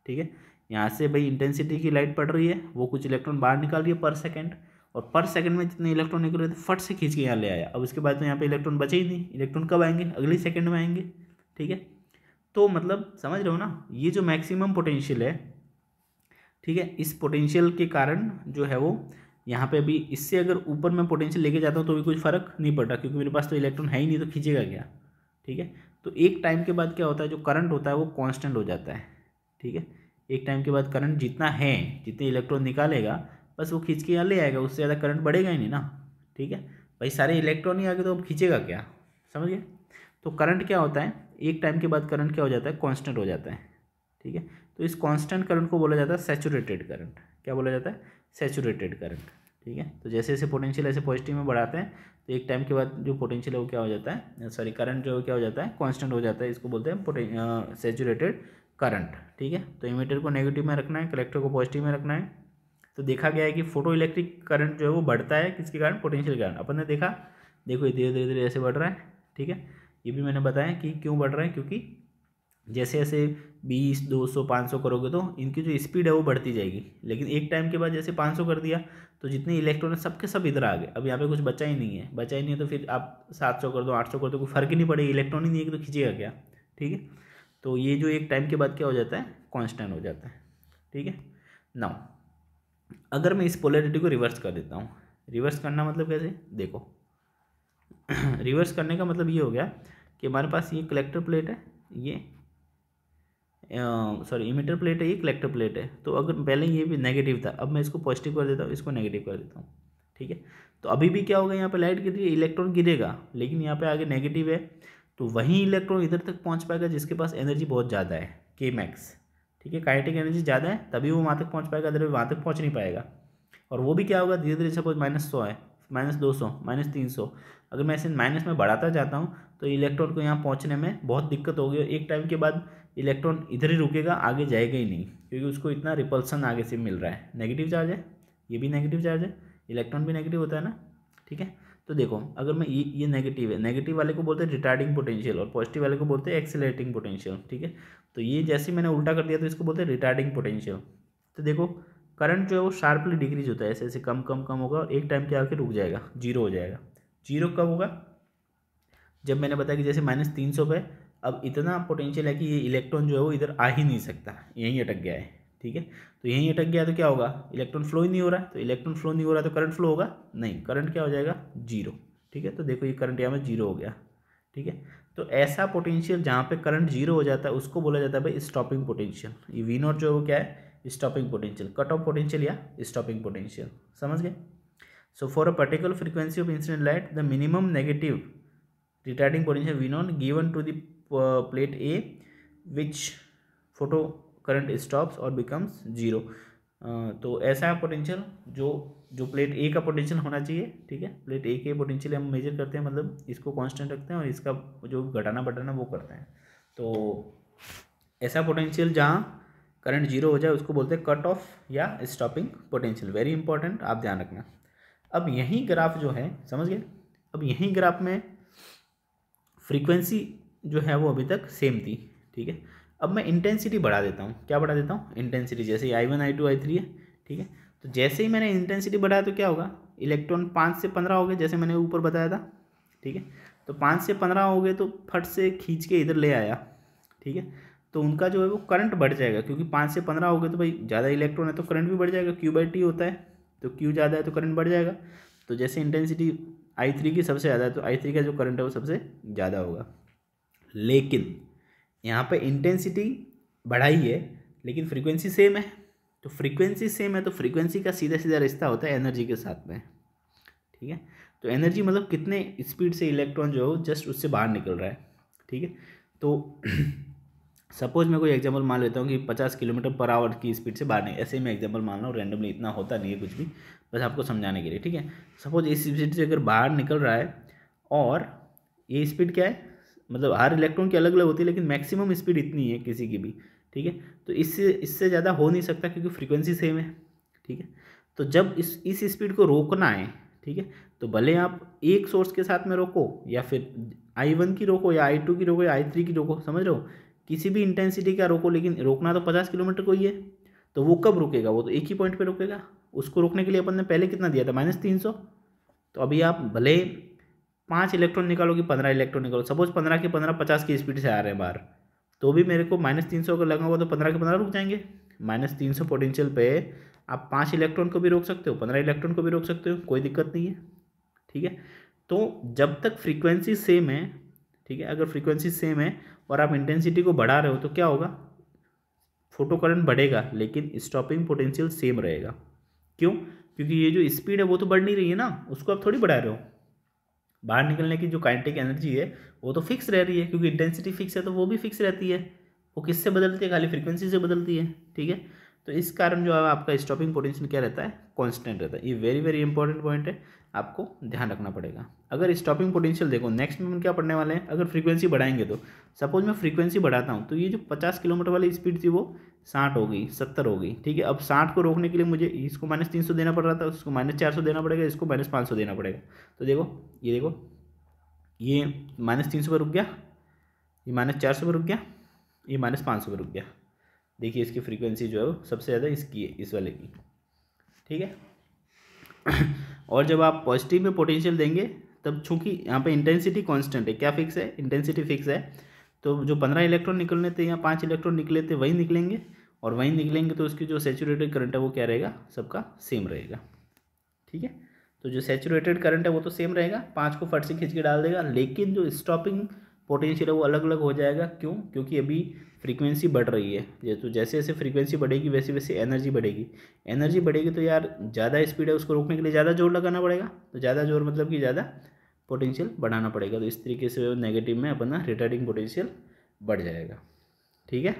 ठीक है। यहाँ से भाई इंटेंसिटी की लाइट पड़ रही है, वो कुछ इलेक्ट्रॉन बाहर निकाल रही है पर सेकंड, और पर सेकंड में जितने इलेक्ट्रॉन निकल रहे थे फट से खींच के यहाँ ले आया। अब उसके बाद तो यहाँ पे इलेक्ट्रॉन बचे ही नहीं, इलेक्ट्रॉन कब आएंगे, अगली सेकंड में आएंगे, ठीक है। तो मतलब समझ रहे हो ना, ये जो मैक्सिमम पोटेंशियल है, ठीक है, इस पोटेंशियल के कारण जो है वो यहाँ पे अभी इससे अगर ऊपर मैं पोटेंशियल लेके जाता हूँ तो भी कुछ फ़र्क नहीं पड़ता, क्योंकि मेरे पास तो इलेक्ट्रॉन है ही नहीं, तो खींचेगा क्या, ठीक है। तो एक टाइम के बाद क्या होता है, जो करंट होता है वो कांस्टेंट हो जाता है, ठीक है। एक टाइम के बाद करंट जितना है, जितने इलेक्ट्रॉन निकालेगा बस वो खींच के यहाँ ले आएगा, उससे ज़्यादा करंट बढ़ेगा ही नहीं ना, ठीक है। भाई सारे इलेक्ट्रॉन ही आ गए तो अब खींचेगा क्या, समझ गए। तो करंट क्या होता है, एक टाइम के बाद करंट क्या हो जाता है, कांस्टेंट हो जाता है, ठीक है। तो इस कांस्टेंट करंट को बोला जाता है सैचुरेटेड करंट। क्या बोला जाता है, सैचुरेटेड करंट, ठीक है। तो जैसे जैसे पोटेंशियल ऐसे पॉजिटिव में बढ़ाते हैं तो एक टाइम के बाद जो पोटेंशियल है वो क्या हो जाता है, सॉरी करंट जो क्या हो जाता है, कांस्टेंट हो जाता है। इसको बोलते हैं सैचुरेटेड करंट, ठीक है। तो इमीटर को नेगेटिव में रखना है, कलेक्टर को पॉजिटिव में रखना है। तो देखा गया है कि फोटो इलेक्ट्रिक करंट जो है वो बढ़ता है किसके कारण, पोटेंशियल के कारण। अपन ने देखा, देखो ये धीरे धीरे धीरे ऐसे बढ़ रहा है, ठीक है। ये भी मैंने बताया कि क्यों बढ़ रहा है, क्योंकि जैसे जैसे 20, 200, 500 करोगे तो इनकी जो स्पीड है वो बढ़ती जाएगी। लेकिन एक टाइम के बाद जैसे 500 कर दिया तो जितने इलेक्ट्रॉन है सबके सब इधर आ गए, अब यहाँ पे कुछ बचा ही नहीं है, बचा ही नहीं है तो फिर आप 700 कर दो, 800 कर दो, कोई फर्क ही नहीं पड़ेगा, इलेक्ट्रॉन ही नहीं है तो खींचेगा क्या, ठीक है। तो ये जो एक टाइम के बाद क्या हो जाता है, कांस्टेंट हो जाता है, ठीक है। नाउ अगर मैं इस पोलैरिटी को रिवर्स कर देता हूँ, रिवर्स करना मतलब कैसे, देखो रिवर्स करने का मतलब ये हो गया कि हमारे पास ये कलेक्टर प्लेट है, ये सॉरी इमीटर प्लेट है, ये कलेक्टर प्लेट है। तो अगर पहले ये भी नेगेटिव था, अब मैं इसको पॉजिटिव कर देता हूँ, इसको नेगेटिव कर देता हूँ, ठीक है। तो अभी भी क्या होगा, यहाँ पे लाइट गिर रही है, इलेक्ट्रॉन गिरेगा, लेकिन यहाँ पे आगे नेगेटिव है, तो वही इलेक्ट्रॉन इधर तक पहुँच पाएगा जिसके पास एनर्जी बहुत ज़्यादा है, K max, ठीक है। काइनेटिक एनर्जी ज़्यादा है तभी वो वहाँ तक पहुँच पाएगा, अदरवाइज वहाँ तक पहुँच नहीं पाएगा। और वो भी क्या होगा, धीरे धीरे सपोज -100 है, -200, -300, अगर मैं इसे माइनस में बढ़ाता जाता हूँ तो इलेक्ट्रॉन को यहाँ पहुँचने में बहुत दिक्कत होगी। एक टाइम के बाद इलेक्ट्रॉन इधर ही रुकेगा, आगे जाएगा ही नहीं, क्योंकि उसको इतना रिपल्सन आगे से मिल रहा है। नेगेटिव चार्ज है, ये भी नेगेटिव चार्ज है, इलेक्ट्रॉन भी नेगेटिव होता है ना, ठीक है। तो देखो अगर मैं ये नेगेटिव है, नेगेटिव वाले को बोलते हैं रिटार्डिंग पोटेंशियल और पॉजिटिव वाले को बोलते हैं एक्सेलरेटिंग पोटेंशियल, ठीक है। तो ये जैसे मैंने उल्टा कर दिया तो इसको बोलते हैं रिटार्डिंग पोटेंशियल। तो देखो करंट जो है वो शार्पली डिक्रीज होता है, ऐसे ऐसे कम कम कम होगा और एक टाइम के आके रुक जाएगा, जीरो हो जाएगा। जीरो कब होगा, जब मैंने बताया कि जैसे -300 पे अब इतना पोटेंशियल है कि ये इलेक्ट्रॉन जो है वो इधर आ ही नहीं सकता, यहीं अटक गया है, ठीक है। तो यहीं अटक गया तो क्या होगा, इलेक्ट्रॉन फ्लो ही नहीं हो रहा है, तो इलेक्ट्रॉन फ्लो नहीं हो रहा है तो करंट फ्लो होगा नहीं, करंट क्या हो जाएगा, जीरो, ठीक है। तो देखो ये करंट यहाँ में जीरो हो गया, ठीक है। तो ऐसा पोटेंशियल जहाँ पे करंट जीरो हो जाता है उसको बोला जाता है भाई स्टॉपिंग पोटेंशियल। ये V0 जो है वो क्या है, stopping potential, cut off potential या स्टॉपिंग पोटेंशियल, समझ गए। So for a particular frequency of incident light the minimum negative retarding potential V0 given to the plate A which photo current stops or becomes zero। तो ऐसा potential जो plate ए का potential होना चाहिए, ठीक है। प्लेट ए के पोटेंशियल हम मेजर करते हैं, मतलब इसको कांस्टेंट रखते हैं और इसका जो घटाना बढ़ाना वो करते हैं। तो ऐसा पोटेंशियल जहाँ करंट जीरो हो जाए उसको बोलते हैं कट ऑफ या स्टॉपिंग पोटेंशियल। वेरी इंपॉर्टेंट, आप ध्यान रखना। अब यही ग्राफ जो है, समझ गए, अब यही ग्राफ में फ्रीक्वेंसी जो है वो अभी तक सेम थी, ठीक है। अब मैं इंटेंसिटी बढ़ा देता हूँ, क्या बढ़ा देता हूँ, इंटेंसिटी। जैसे I1 I2 I3 है, ठीक है। तो जैसे ही मैंने इंटेंसिटी बढ़ाया तो क्या होगा, इलेक्ट्रॉन 5 से 15 हो गए, जैसे मैंने ऊपर बताया था, ठीक है। तो 5 से 15 हो गए तो फट से खींच के इधर ले आया, ठीक है। तो उनका जो है वो करंट बढ़ जाएगा, क्योंकि 5 से 15 हो गए तो भाई ज़्यादा इलेक्ट्रॉन है तो करंट भी बढ़ जाएगा, Q/T होता है, तो Q ज़्यादा है तो करंट बढ़ जाएगा। तो जैसे इंटेंसिटी I3 की सबसे ज़्यादा है तो I3 का जो करंट है वो सबसे ज़्यादा होगा। लेकिन यहाँ पे इंटेंसिटी बढ़ाई है लेकिन फ्रीक्वेंसी सेम है, तो फ्रीक्वेंसी सेम है तो फ्रीक्वेंसी का सीधा सीधा रिश्ता होता है एनर्जी के साथ में, ठीक है। तो एनर्जी मतलब कितने स्पीड से इलेक्ट्रॉन जो है जस्ट उससे बाहर निकल रहा है, ठीक है। तो सपोज मैं कोई एग्जांपल मान लेता हूँ कि 50 किलोमीटर पर आवर की स्पीड से बाहर नहीं, ऐसे ही मैं एग्जांपल मान रहा हूँ, रैंडमली, इतना होता नहीं है कुछ भी, बस आपको समझाने के लिए, ठीक है। सपोज इस स्पीड से अगर बाहर निकल रहा है, और ये स्पीड क्या है, मतलब हर इलेक्ट्रॉन की अलग अलग होती है, लेकिन मैक्सिमम स्पीड इतनी है किसी की भी, ठीक है। तो इससे ज़्यादा हो नहीं सकता क्योंकि फ्रीक्वेंसी सेम है, ठीक है। तो जब इस स्पीड को रोकना है, ठीक है, तो भले आप एक सोर्स के साथ में रोको, या फिर I1 की रोको, या I2 की रोको, या I3 की रोको, समझ रहे हो, किसी भी इंटेंसिटी का रोको, लेकिन रोकना तो 50 किलोमीटर को ही है। तो वो कब रुकेगा, वो तो एक ही पॉइंट पे रुकेगा। उसको रोकने के लिए अपन ने पहले कितना दिया था, -300। तो अभी आप भले 5 इलेक्ट्रॉन निकालो कि 15 इलेक्ट्रॉन निकालो, सपोज 15 के 15 50 की स्पीड से आ रहे हैं बाहर, तो भी मेरे को -300 अगर लगा हुआ तो 15 के 15 रुक जाएंगे। -300 पोटेंशियल पे आप 5 इलेक्ट्रॉन को भी रोक सकते हो, 15 इलेक्ट्रॉन को भी रोक सकते हो, कोई दिक्कत नहीं है, ठीक है। तो जब तक फ्रीक्वेंसी सेम है, ठीक है, अगर फ्रीक्वेंसी सेम है और आप इंटेंसिटी को बढ़ा रहे हो तो क्या होगा, फोटो करंट बढ़ेगा, लेकिन स्टॉपिंग पोटेंशियल सेम रहेगा। क्यों? क्योंकि ये जो स्पीड है वो तो बढ़ नहीं रही है ना, उसको आप थोड़ी बढ़ा रहे हो। बाहर निकलने की जो काइनेटिक एनर्जी है वो तो फिक्स रह रही है, क्योंकि इंटेंसिटी फिक्स है तो वो भी फिक्स रहती है। वो किससे बदलती है, खाली फ्रीक्वेंसी से बदलती है, ठीक है। तो इस कारण जो है आपका स्टॉपिंग पोटेंशियल क्या रहता है, कांस्टेंट रहता है। ये वेरी वेरी इंपॉर्टेंट पॉइंट है, आपको ध्यान रखना पड़ेगा। अगर स्टॉपिंग पोटेंशियल देखो, नेक्स्ट में हम क्या पढ़ने वाले हैं, अगर फ्रीक्वेंसी बढ़ाएंगे तो सपोज मैं फ्रीक्वेंसी बढ़ाता हूँ, तो ये जो 50 किलोमीटर वाली स्पीड थी वो 60 हो गई, 70 हो गई, ठीक है। अब 60 को रोकने के लिए मुझे इसको -300 देना पड़ रहा था, उसको -400 देना पड़ेगा, इसको -500 देना पड़ेगा। तो देखो, ये देखो, ये -300 पर रुक गया, ये -400 पर रुक गया, ये -500 पर रुक गया। देखिए इसकी फ्रीक्वेंसी जो है वो सबसे ज़्यादा इसकी है, इस वाले की, ठीक है। और जब आप पॉजिटिव में पोटेंशियल देंगे, तब चूंकि यहाँ पे इंटेंसिटी कांस्टेंट है, क्या फिक्स है, इंटेंसिटी फिक्स है, तो जो 15 इलेक्ट्रॉन निकलने थे या 5 इलेक्ट्रॉन निकले थे वही निकलेंगे, और वही निकलेंगे तो उसकी जो सैचुरेटेड करंट है वो क्या रहेगा, सबका सेम रहेगा, ठीक है। तो जो सैचुरेटेड करंट है वो तो सेम रहेगा, 5 को फट से खींच के डाल देगा, लेकिन जो स्टॉपिंग पोटेंशियल है वो अलग अलग हो जाएगा। क्यों? क्योंकि अभी फ्रीक्वेंसी बढ़ रही है, तो जैसे जैसे फ्रीक्वेंसी बढ़ेगी वैसे वैसे एनर्जी बढ़ेगी। एनर्जी बढ़ेगी तो यार ज़्यादा स्पीड है, उसको रोकने के लिए ज़्यादा जोर लगाना पड़ेगा, तो ज़्यादा जोर मतलब कि ज़्यादा पोटेंशियल बढ़ाना पड़ेगा। तो इस तरीके से नेगेटिव में अपना रिटार्डिंग पोटेंशियल बढ़ जाएगा, ठीक है।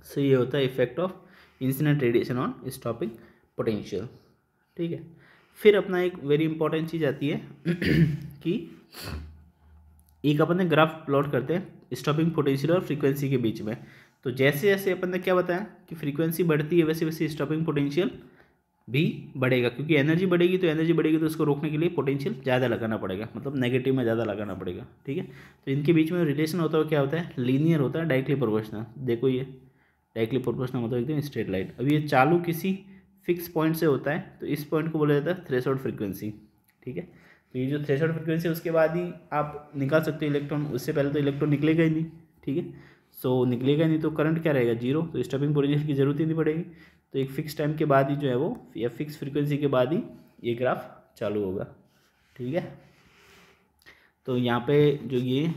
सो ये होता है effect of incident radiation on stopping potential, ठीक है। फिर अपना एक वेरी इंपॉर्टेंट चीज़ आती है कि एक अपन ने ग्राफ प्लॉट करते हैं स्टॉपिंग पोटेंशियल और फ्रीक्वेंसी के बीच में। तो जैसे जैसे अपन ने क्या बताया कि फ्रीक्वेंसी बढ़ती है वैसे वैसे स्टॉपिंग पोटेंशियल भी बढ़ेगा, क्योंकि एनर्जी बढ़ेगी तो उसको रोकने के लिए पोटेंशियल ज़्यादा लगाना पड़ेगा, मतलब नेगेटिव में ज़्यादा लगाना पड़ेगा, ठीक है। तो इनके बीच में रिलेशन होता है, क्या होता है, लीनियर होता है, डायरेक्टली प्रोपोर्शनल। देखो ये डायरेक्टली प्रोपोर्शनल मतलब एकदम स्ट्रेट लाइन। अब ये चालू किसी फिक्स पॉइंट से होता है, तो इस पॉइंट को बोला जाता है थ्रेशोल्ड फ्रीक्वेंसी, ठीक है। तो ये जो थ्रेशोल्ड फ्रीक्वेंसी है उसके बाद ही आप निकाल सकते हो इलेक्ट्रॉन, उससे पहले तो इलेक्ट्रॉन निकलेगा ही नहीं, ठीक है। सो निकलेगा नहीं तो करंट क्या रहेगा, जीरो, तो स्टॉपिंग पोटेंशियल की जरूरत ही नहीं पड़ेगी। तो एक फिक्स टाइम के बाद ही जो है वो, या फिक्स फ्रीक्वेंसी के बाद ही ये ग्राफ चालू होगा, ठीक है। तो यहाँ पे जो ये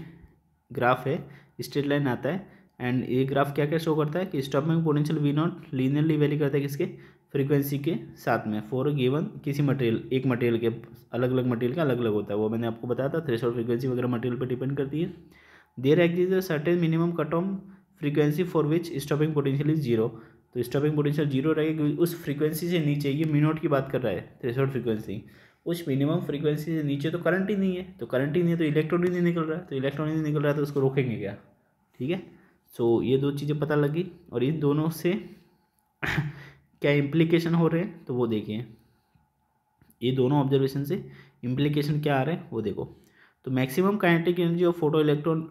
ग्राफ है स्ट्रेट लाइन आता है, एंड ये ग्राफ क्या क्या शो करता है कि stopping potential V0 linearly vary करता है किसके, फ्रीक्वेंसी के साथ में, फॉर गिवन किसी मटेरियल, एक मटेरियल के, अलग अलग मटेरियल का अलग अलग होता है, वो मैंने आपको बताया था। थ्रेशोल्ड फ्रीक्वेंसी वगैरह मटेरियल पर डिपेंड करती है। There exist a certain minimum cut off frequency for which stopping potential is zero. तो स्टॉपिंग पोटेंशियल जीरो रहेगी क्योंकि उस फ्रीक्वेंसी से नीचे, ये V0 की बात कर रहा है थ्रेशोल्ड फ्रीक्वेंसी, उस मिनिमम फ्रीक्वेंसी से नीचे तो करंट ही नहीं है, तो करंट ही नहीं है तो इलेक्ट्रॉन ही नहीं निकल रहा है, तो इलेक्ट्रॉन ही नहीं निकल रहा है तो उसको रोकेंगे क्या, ठीक है। सो ये दो चीज़ें पता लगी, और इन दोनों से क्या इम्प्लीकेशन हो रहे हैं तो वो देखिए, ये दोनों ऑब्जर्वेशन से इम्प्लीकेशन क्या आ रहे हैं वो देखो। तो maximum kinetic energy of photo electron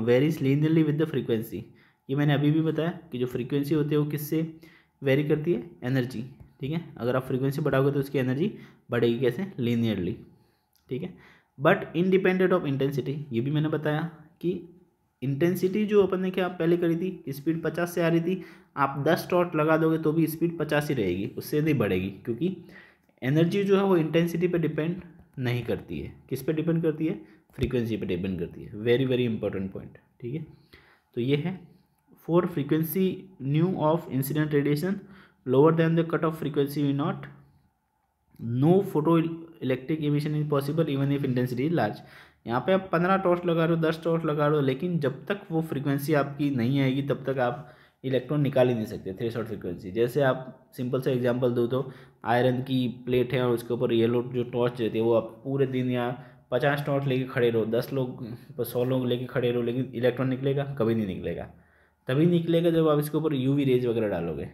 varies linearly with the frequency. ये मैंने अभी भी बताया कि जो फ्रीक्वेंसी होती है वो किससे वेरी करती है, एनर्जी, ठीक है। अगर आप फ्रीक्वेंसी बढ़ाओगे तो उसकी एनर्जी बढ़ेगी, कैसे, लीनियरली, ठीक है। बट इंडिपेंडेंट ऑफ इंटेंसिटी, ये भी मैंने बताया कि इंटेंसिटी जो अपन ने क्या पहले करी थी, स्पीड 50 से आ रही थी, आप 10 टॉर्च लगा दोगे तो भी स्पीड 50 ही रहेगी, उससे नहीं बढ़ेगी, क्योंकि एनर्जी जो है वो इंटेंसिटी पे डिपेंड नहीं करती है। किस पे डिपेंड करती है, फ्रीक्वेंसी पे डिपेंड करती है। वेरी वेरी इंपॉर्टेंट पॉइंट, ठीक है। तो ये है for frequency nu of incident radiation lower than the cut off frequency V0 no photo electric emission is possible even if intensity is large. यहाँ पे आप 15 टॉर्च लगा रहे हो, 10 टॉर्च लगा रहे हो, लेकिन जब तक वो फ्रीक्वेंसी आपकी नहीं आएगी तब तक आप इलेक्ट्रॉन निकाल ही नहीं सकते थ्रेशोल्ड फ्रीक्वेंसी। जैसे आप सिंपल सा एग्जांपल दो तो आयरन की प्लेट है और उसके ऊपर येलो जो टॉर्च रहती है वो आप पूरे दिन या 50 टॉर्च लेके खड़े रहो, 10 लोग 100 लोग लेके खड़े रहो, लेकिन इलेक्ट्रॉन निकलेगा? कभी नहीं निकलेगा। तभी निकलेगा जब आप इसके ऊपर यूवी रेज वगैरह डालोगे,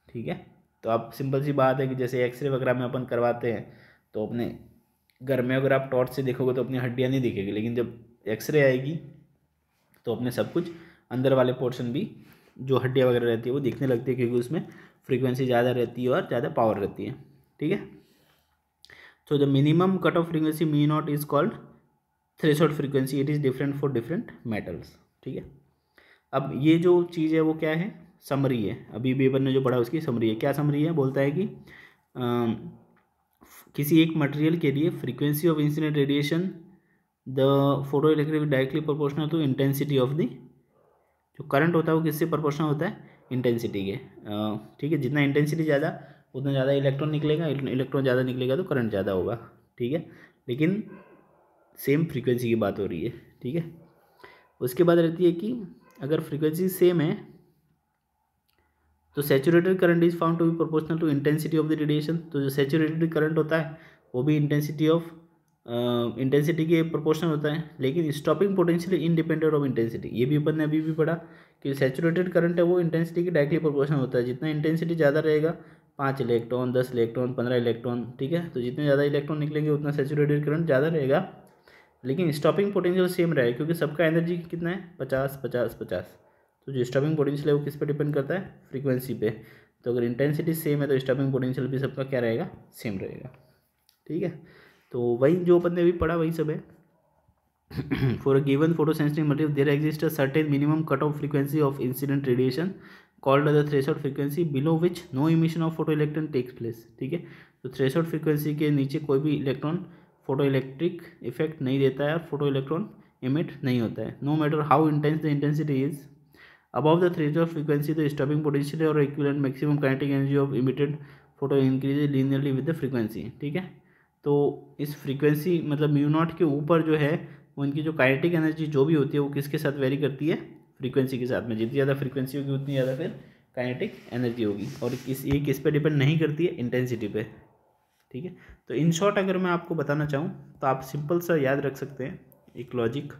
ठीक है। तो आप सिंपल सी बात है कि जैसे एक्सरे वगैरह में अपन करवाते हैं तो अपने घर में अगर आप टॉर्च से देखोगे तो अपनी हड्डियाँ नहीं दिखेगी, लेकिन जब एक्सरे आएगी तो अपने सब कुछ अंदर वाले पोर्शन भी जो हड्डियाँ वगैरह रहती है वो दिखने लगती है, क्योंकि उसमें फ्रीक्वेंसी ज़्यादा रहती है और ज़्यादा पावर रहती है, ठीक है। तो the minimum cut off frequency me not is called threshold frequency, it is different for different metals, ठीक है। अब ये जो चीज़ है वो क्या है? समरी है। अभी भी अपन ने जो पढ़ा उसकी समरी है। क्या समरी है? बोलता है कि किसी एक मटेरियल के लिए frequency of incident radiation the photo electric directly proportional to intensity of the, जो करंट होता है वो किससे प्रोपोर्शनल होता है? इंटेंसिटी के, ठीक है। जितना इंटेंसिटी ज़्यादा उतना ज़्यादा इलेक्ट्रॉन निकलेगा, इलेक्ट्रॉन ज़्यादा निकलेगा तो करंट ज़्यादा होगा, ठीक है। लेकिन सेम फ्रीक्वेंसी की बात हो रही है, ठीक है। उसके बाद रहती है कि अगर फ्रीक्वेंसी सेम है तो saturated current is found to be proportional to intensity of the radiation. तो जो सैचुरेटेड करंट होता है वो भी इंटेंसिटी के प्रोपोर्शनल होता है, लेकिन stopping potential independent of intensity. ये भी अपन ने अभी भी पढ़ा कि सैचुरेटेड करंट है वो इंटेंसिटी के डायरेक्टली प्रोपोर्शनल होता है। जितना इंटेंसिटी ज़्यादा रहेगा, 5 इलेक्ट्रॉन, 10 इलेक्ट्रॉन, 15 इलेक्ट्रॉन, ठीक है, तो जितने ज़्यादा इलेक्ट्रॉन निकलेंगे उतना सैचुरेटेड करंट ज़्यादा रहेगा, लेकिन स्टॉपिंग पोटेंशियल सेम रहेगा, क्योंकि सबका एनर्जी कितना है? 50 50 50। तो जो स्टॉपिंग पोटेंशियल है वो किस पर डिपेंड करता है? फ्रीक्वेंसी पे। तो अगर इंटेंसिटी सेम है तो स्टॉपिंग पोटेंशियल भी सबका क्या रहेगा? सेम रहेगा, ठीक है। तो वही जो अपन ने भी पढ़ा वही सब है। For a given photo sensitive material there exist a certain minimum cut off frequency of incident radiation called the threshold frequency below which no emission of photo electron takes place, ठीक है। तो थ्रेशोल्ड फ्रीक्वेंसी के नीचे कोई भी electron photo electric effect नहीं देता है और फोटो इलेक्ट्रॉन इमिट नहीं होता है, no matter how intense the intensity is. Above the threshold frequency, the stopping potential or equivalent maximum kinetic energy of emitted photon increases linearly with the frequency, ठीक है। तो इस फ्रीक्वेंसी मतलब mu naught के ऊपर जो है उनकी जो काइनेटिक एनर्जी जो भी होती है वो किसके साथ वेरी करती है? फ्रीक्वेंसी के साथ में। जितनी ज़्यादा फ्रीक्वेंसी होगी उतनी ज़्यादा फिर काइनेटिक एनर्जी होगी, और किस पे डिपेंड नहीं करती है? इंटेंसिटी पे, ठीक है। तो इन शॉर्ट अगर मैं आपको बताना चाहूँ तो आप सिंपल सा याद रख सकते हैं एक लॉजिक,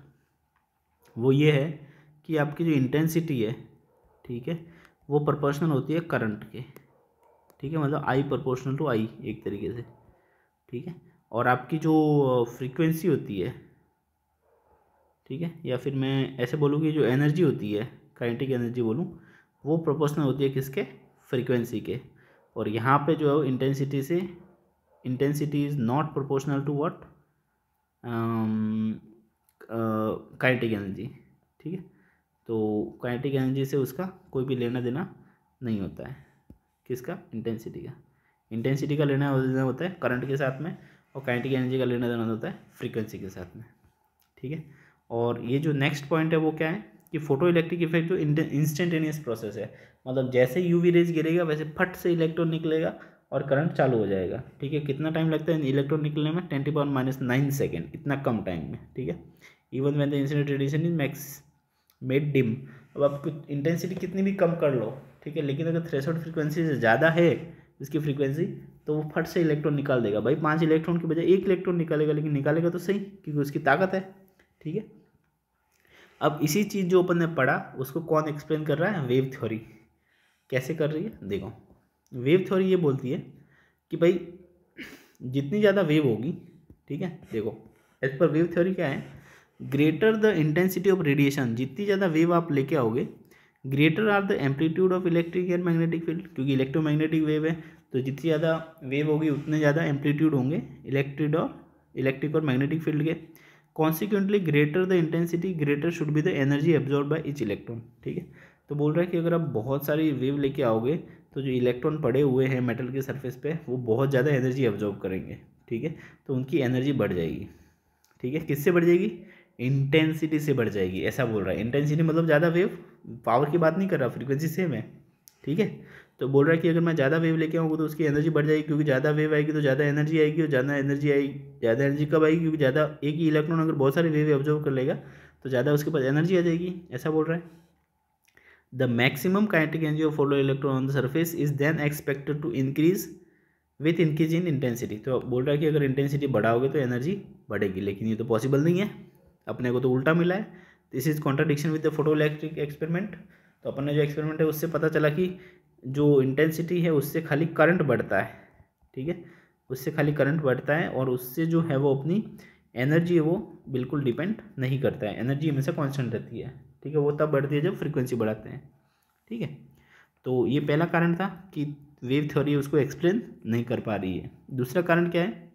वो ये है कि आपकी जो इंटेंसिटी है, ठीक है, वो प्रोपोर्शनल होती है करंट के, ठीक है, मतलब आई प्रोपोर्शनल टू आई एक तरीके से, ठीक है। और आपकी जो फ्रीक्वेंसी होती है, ठीक है, या फिर मैं ऐसे बोलूँ कि जो एनर्जी होती है, काइनेटिक एनर्जी बोलूँ, वो प्रोपोर्शनल होती है किसके? फ्रीक्वेंसी के। और यहाँ पे जो है intensity is not proportional to what? Kinetic energy, ठीक है। तो काइनेटिक एनर्जी से उसका कोई भी लेना देना नहीं होता है, किसका? इंटेंसिटी का। इंटेंसिटी का लेना देना होता है करंट के साथ में, और काइनेटिक एनर्जी का लेना देना होता है फ्रीक्वेंसी के साथ में, ठीक है। और ये जो नेक्स्ट पॉइंट है वो क्या है कि फोटो इलेक्ट्रिक इफेक्ट जो इंस्टेंटेनियस प्रोसेस है, मतलब जैसे यूवी रेज गिरेगा वैसे फट से इलेक्ट्रॉन निकलेगा और करंट चालू हो जाएगा, ठीक है। कितना टाइम लगता है इलेक्ट्रॉन निकलने में? 10⁻⁹ सेकेंड, इतना कम टाइम में, ठीक है। Even when the incident radiation is max made dim. अब आप इंटेंसिटी कितनी भी कम कर लो, ठीक है, लेकिन अगर थ्रेशोल्ड फ्रीक्वेंसी से ज़्यादा है इसकी फ्रीक्वेंसी तो वो फट से इलेक्ट्रॉन निकाल देगा। भाई 5 इलेक्ट्रॉन की बजाय 1 इलेक्ट्रॉन निकालेगा, लेकिन निकालेगा तो सही, क्योंकि उसकी ताकत है, ठीक है। अब इसी चीज़ जो अपन ने पढ़ा उसको कौन एक्सप्लेन कर रहा है? Wave theory. कैसे कर रही है देखो, वेव थ्योरी ये बोलती है कि भाई जितनी ज़्यादा वेव होगी, ठीक है, देखो एज पर वेव थ्योरी क्या है, greater the intensity of radiation, जितनी ज़्यादा वेव आप लेके आओगे, greater or the amplitude of electric and magnetic field, क्योंकि इलेक्ट्रोमैग्नेटिक वेव है तो जितनी ज़्यादा वेव होगी उतने ज़्यादा एम्पलीट्यूड होंगे इलेक्ट्रिक और मैग्नेटिक फील्ड के। Consequently greater the intensity greater should be the energy absorb by each electron, ठीक है। तो बोल रहा है कि अगर आप बहुत सारी वेव लेके आओगे तो जो इलेक्ट्रॉन पड़े हुए हैं मेटल के सरफेस पे वो बहुत ज़्यादा एनर्जी एब्जॉर्ब करेंगे, ठीक है, तो उनकी एनर्जी बढ़ जाएगी, ठीक है। किससे बढ़ जाएगी? इंटेंसिटी से बढ़ जाएगी, ऐसा बोल रहा है। इंटेंसिटी मतलब ज़्यादा वेव, पावर की बात नहीं कर रहा, फ्रीक्वेंसी सेम है, ठीक है। तो बोल रहा है कि अगर मैं ज़्यादा वेव लेके आऊँगा तो उसकी एनर्जी बढ़ जाएगी, क्योंकि ज़्यादा वेव आएगी तो ज़्यादा एनर्जी आएगी, और ज़्यादा एनर्जी कब आएगी, क्योंकि ज़्यादा एक ही इलेक्ट्रॉन अगर बहुत सारी वेव ऑब्जर्व कर लेगा तो ज़्यादा उसके पास एनर्जी आ जाएगी, ऐसा बोल रहा है। The maximum kinetic energy of photo electron on the surface is then expected to increase with increase in intensity. तो बोल रहा है कि अगर इंटेंसिटी बढ़ाओगे तो एनर्जी बढ़ेगी, लेकिन ये तो पॉसिबल नहीं है, अपने को तो उल्टा मिला है। This is contradiction with the photo electric experiment. तो अपन ने जो एक्सपेरिमेंट है उससे पता चला कि जो इंटेंसिटी है उससे खाली करंट बढ़ता है, ठीक है, उससे खाली करंट बढ़ता है, और उससे जो है वो अपनी एनर्जी है वो बिल्कुल डिपेंड नहीं करता है, एनर्जी हमेशा कांस्टेंट रहती है, ठीक है। वो तब बढ़ती है जब फ्रीक्वेंसी बढ़ाते हैं, ठीक है। तो ये पहला कारण था कि वेव थ्योरी उसको एक्सप्लेन नहीं कर पा रही है। दूसरा कारण क्या है,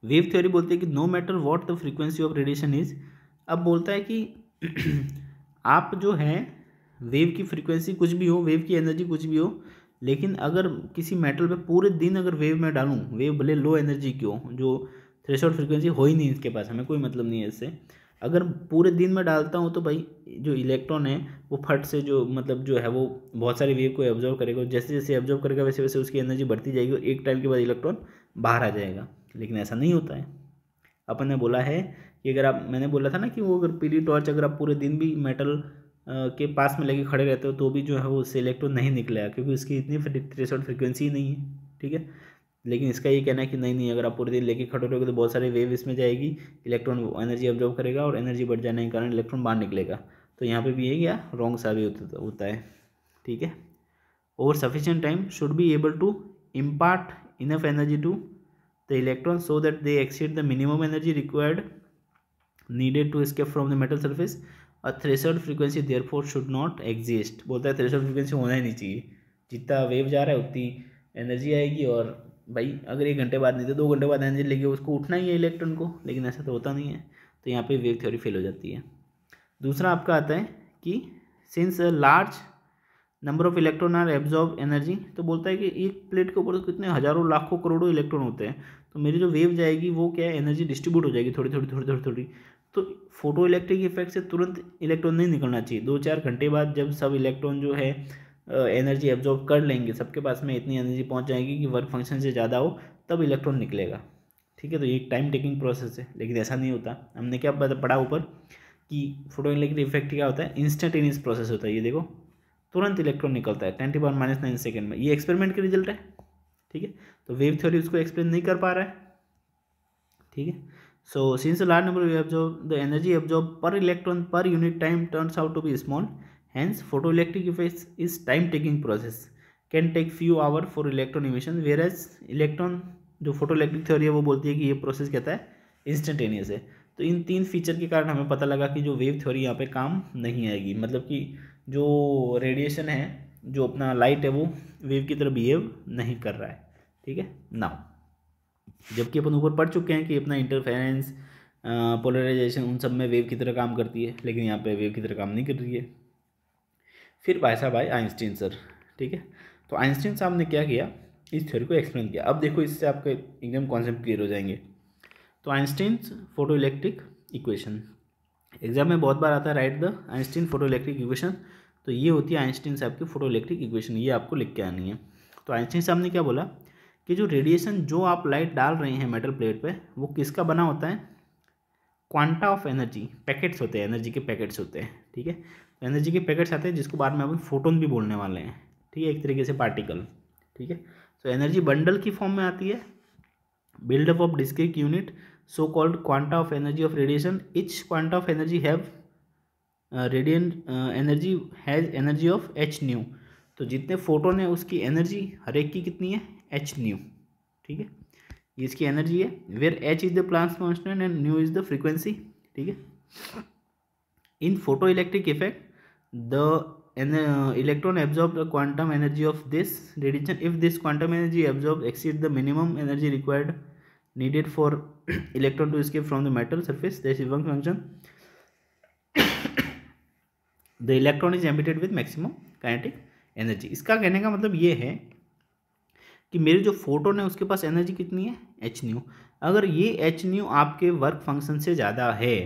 वेव थ्योरी बोलती है कि no matter what the frequency of radiation is. अब बोलता है कि आप जो है वेव की फ्रीक्वेंसी कुछ भी हो, वेव की एनर्जी कुछ भी हो, लेकिन अगर किसी मेटल पे पूरे दिन अगर वेव में डालूं, वेव भले लो एनर्जी की हो, जो थ्रेशोल्ड फ्रीक्वेंसी हो ही नहीं इसके पास, हमें कोई मतलब नहीं है इससे, अगर पूरे दिन में डालता हूँ तो भाई जो इलेक्ट्रॉन है वो फट से जो मतलब जो है वो बहुत सारी वेव को एब्जॉर्व करेगा, जैसे जैसे एब्जॉर्व करेगा वैसे वैसे उसकी एनर्जी बढ़ती जाएगी और एक टाइम के बाद इलेक्ट्रॉन बाहर आ जाएगा। लेकिन ऐसा नहीं होता है। अपन ने बोला है कि अगर आप, मैंने बोला था ना कि वो अगर पीली टॉर्च अगर आप पूरे दिन भी मेटल के पास में लेके खड़े रहते हो तो भी जो है वो उससे इलेक्ट्रॉन नहीं निकलेगा, क्योंकि उसकी इतनी थ्रेशोल्ड फ्रीक्वेंसी ही नहीं है, ठीक है। लेकिन इसका ये कहना है कि नहीं अगर आप पूरे दिन लेके खड़े रहोगे तो बहुत सारे वेव इसमें जाएगी, इलेक्ट्रॉन एनर्जी ऑब्जर्व करेगा और एनर्जी बढ़ जाने के कारण इलेक्ट्रॉन बाहर निकलेगा। तो यहाँ पे भी ये क्या रॉन्ग साबित होता है, ठीक है। Over sufficient time should be able to impart enough energy to the electron so that they exceed the minimum energy required needed to escape from the metal surface. A threshold frequency therefore should not exist. बोलता है threshold frequency होना ही नहीं चाहिए, जितना wave जा रहा है उतनी एनर्जी आएगी, और भाई अगर 1 घंटे बाद नहीं तो 2 घंटे बाद एनर्जी लेके उसको उठना ही है इलेक्ट्रॉन को, लेकिन ऐसा तो होता नहीं है। तो यहाँ पे वेव थ्योरी फेल हो जाती है। दूसरा आपका आता है कि since a large number of electron are absorb energy. तो बोलता है कि एक प्लेट के ऊपर कितने हजारों लाखों करोड़ों इलेक्ट्रॉन होते हैं, तो मेरी जो वेव जाएगी वो क्या है एनर्जी डिस्ट्रीब्यूट हो जाएगी थोड़ी थोड़ी थोड़ी थोड़ी थोड़ी। तो फोटो इलेक्ट्रिक इफेक्ट से तुरंत इलेक्ट्रॉन नहीं निकलना चाहिए, 2-4 घंटे बाद जब सब इलेक्ट्रॉन जो है एनर्जी एब्जॉर्ब कर लेंगे, सबके पास में इतनी एनर्जी पहुंच जाएगी कि वर्क फंक्शन से ज़्यादा हो, तब इलेक्ट्रॉन निकलेगा, ठीक है। तो ये एक टाइम टेकिंग प्रोसेस है, लेकिन ऐसा नहीं होता। हमने क्या पढ़ा ऊपर कि फोटो इलेक्ट्रिक इफेक्ट क्या होता है, इंस्टेंटेनियस प्रोसेस होता है। ये देखो तुरंत इलेक्ट्रॉन निकलता है 10⁻⁹ सेकेंड में, ये एक्सपेरिमेंट के रिजल्ट है, ठीक है। तो वेव थ्योरी उसको एक्सप्लेन नहीं कर पा रहा है, ठीक है। So since a large number absorb the energy absorb per electron per unit time turns out to be small, hence photoelectric effect is time taking process, can take few hour for electron emission, whereas electron जो photoelectric theory है वो बोलती है कि ये process कहता है instantaneous है। तो इन 3 फीचर के कारण हमें पता लगा कि जो वेव थ्योरी यहाँ पे काम नहीं आएगी, मतलब कि जो रेडिएशन है, जो अपना लाइट है वो वेव की तरह बिहेव नहीं कर रहा है, ठीक है। नाउ जबकि अपन ऊपर पढ़ चुके हैं कि अपना इंटरफेरेंस पोलराइजेशन उन सब में वेव की तरह काम करती है, लेकिन यहाँ पे वेव की तरह काम नहीं कर रही है। फिर बाय आइंस्टीन सर, ठीक है। तो आइंस्टीन साहब ने क्या किया, इस थ्योरी को एक्सप्लेन किया। अब देखो इससे आपके एकदम कॉन्सेप्ट क्लियर हो जाएंगे। तो Einstein photo electric equation exam में बहुत बार आता है, right the Einstein photo electric equation. तो ये होती है आइंस्टीन साहब की फोटो इलेक्ट्रिक इक्वेशन, ये आपको लिख के आनी है। तो आइंस्टीन साहब ने क्या बोला कि जो रेडिएशन जो आप लाइट डाल रहे हैं मेटल प्लेट पे, वो किसका बना होता है, क्वांटा ऑफ एनर्जी, पैकेट्स होते हैं, एनर्जी के पैकेट्स होते हैं, ठीक है। तो एनर्जी के पैकेट्स आते हैं जिसको बाद में अपन फोटोन भी बोलने वाले हैं, ठीक है, एक तरीके से पार्टिकल, ठीक है। तो एनर्जी बंडल की फॉर्म में आती है, buildup of discrete unit so called quanta of energy of radiation. Each quanta of energy have radiant energy has energy of h nu. तो जितने फोटोन है उसकी एनर्जी हर एक की कितनी है, एच न्यू, ठीक है, ये इसकी एनर्जी है। Where H is the Planck's constant and nu is the frequency, ठीक है। In photo electric effect the electron absorb the quantum energy of this radiation. If this quantum energy absorbed exceed the minimum energy required needed for electron to escape from the metal surface, there is one function the electron is emitted with maximum kinetic energy. इसका कहने का मतलब ये है कि मेरे जो photon है उसके पास एनर्जी कितनी है, एच न्यू। अगर ये एच न्यू आपके वर्क फंक्शन से ज़्यादा है,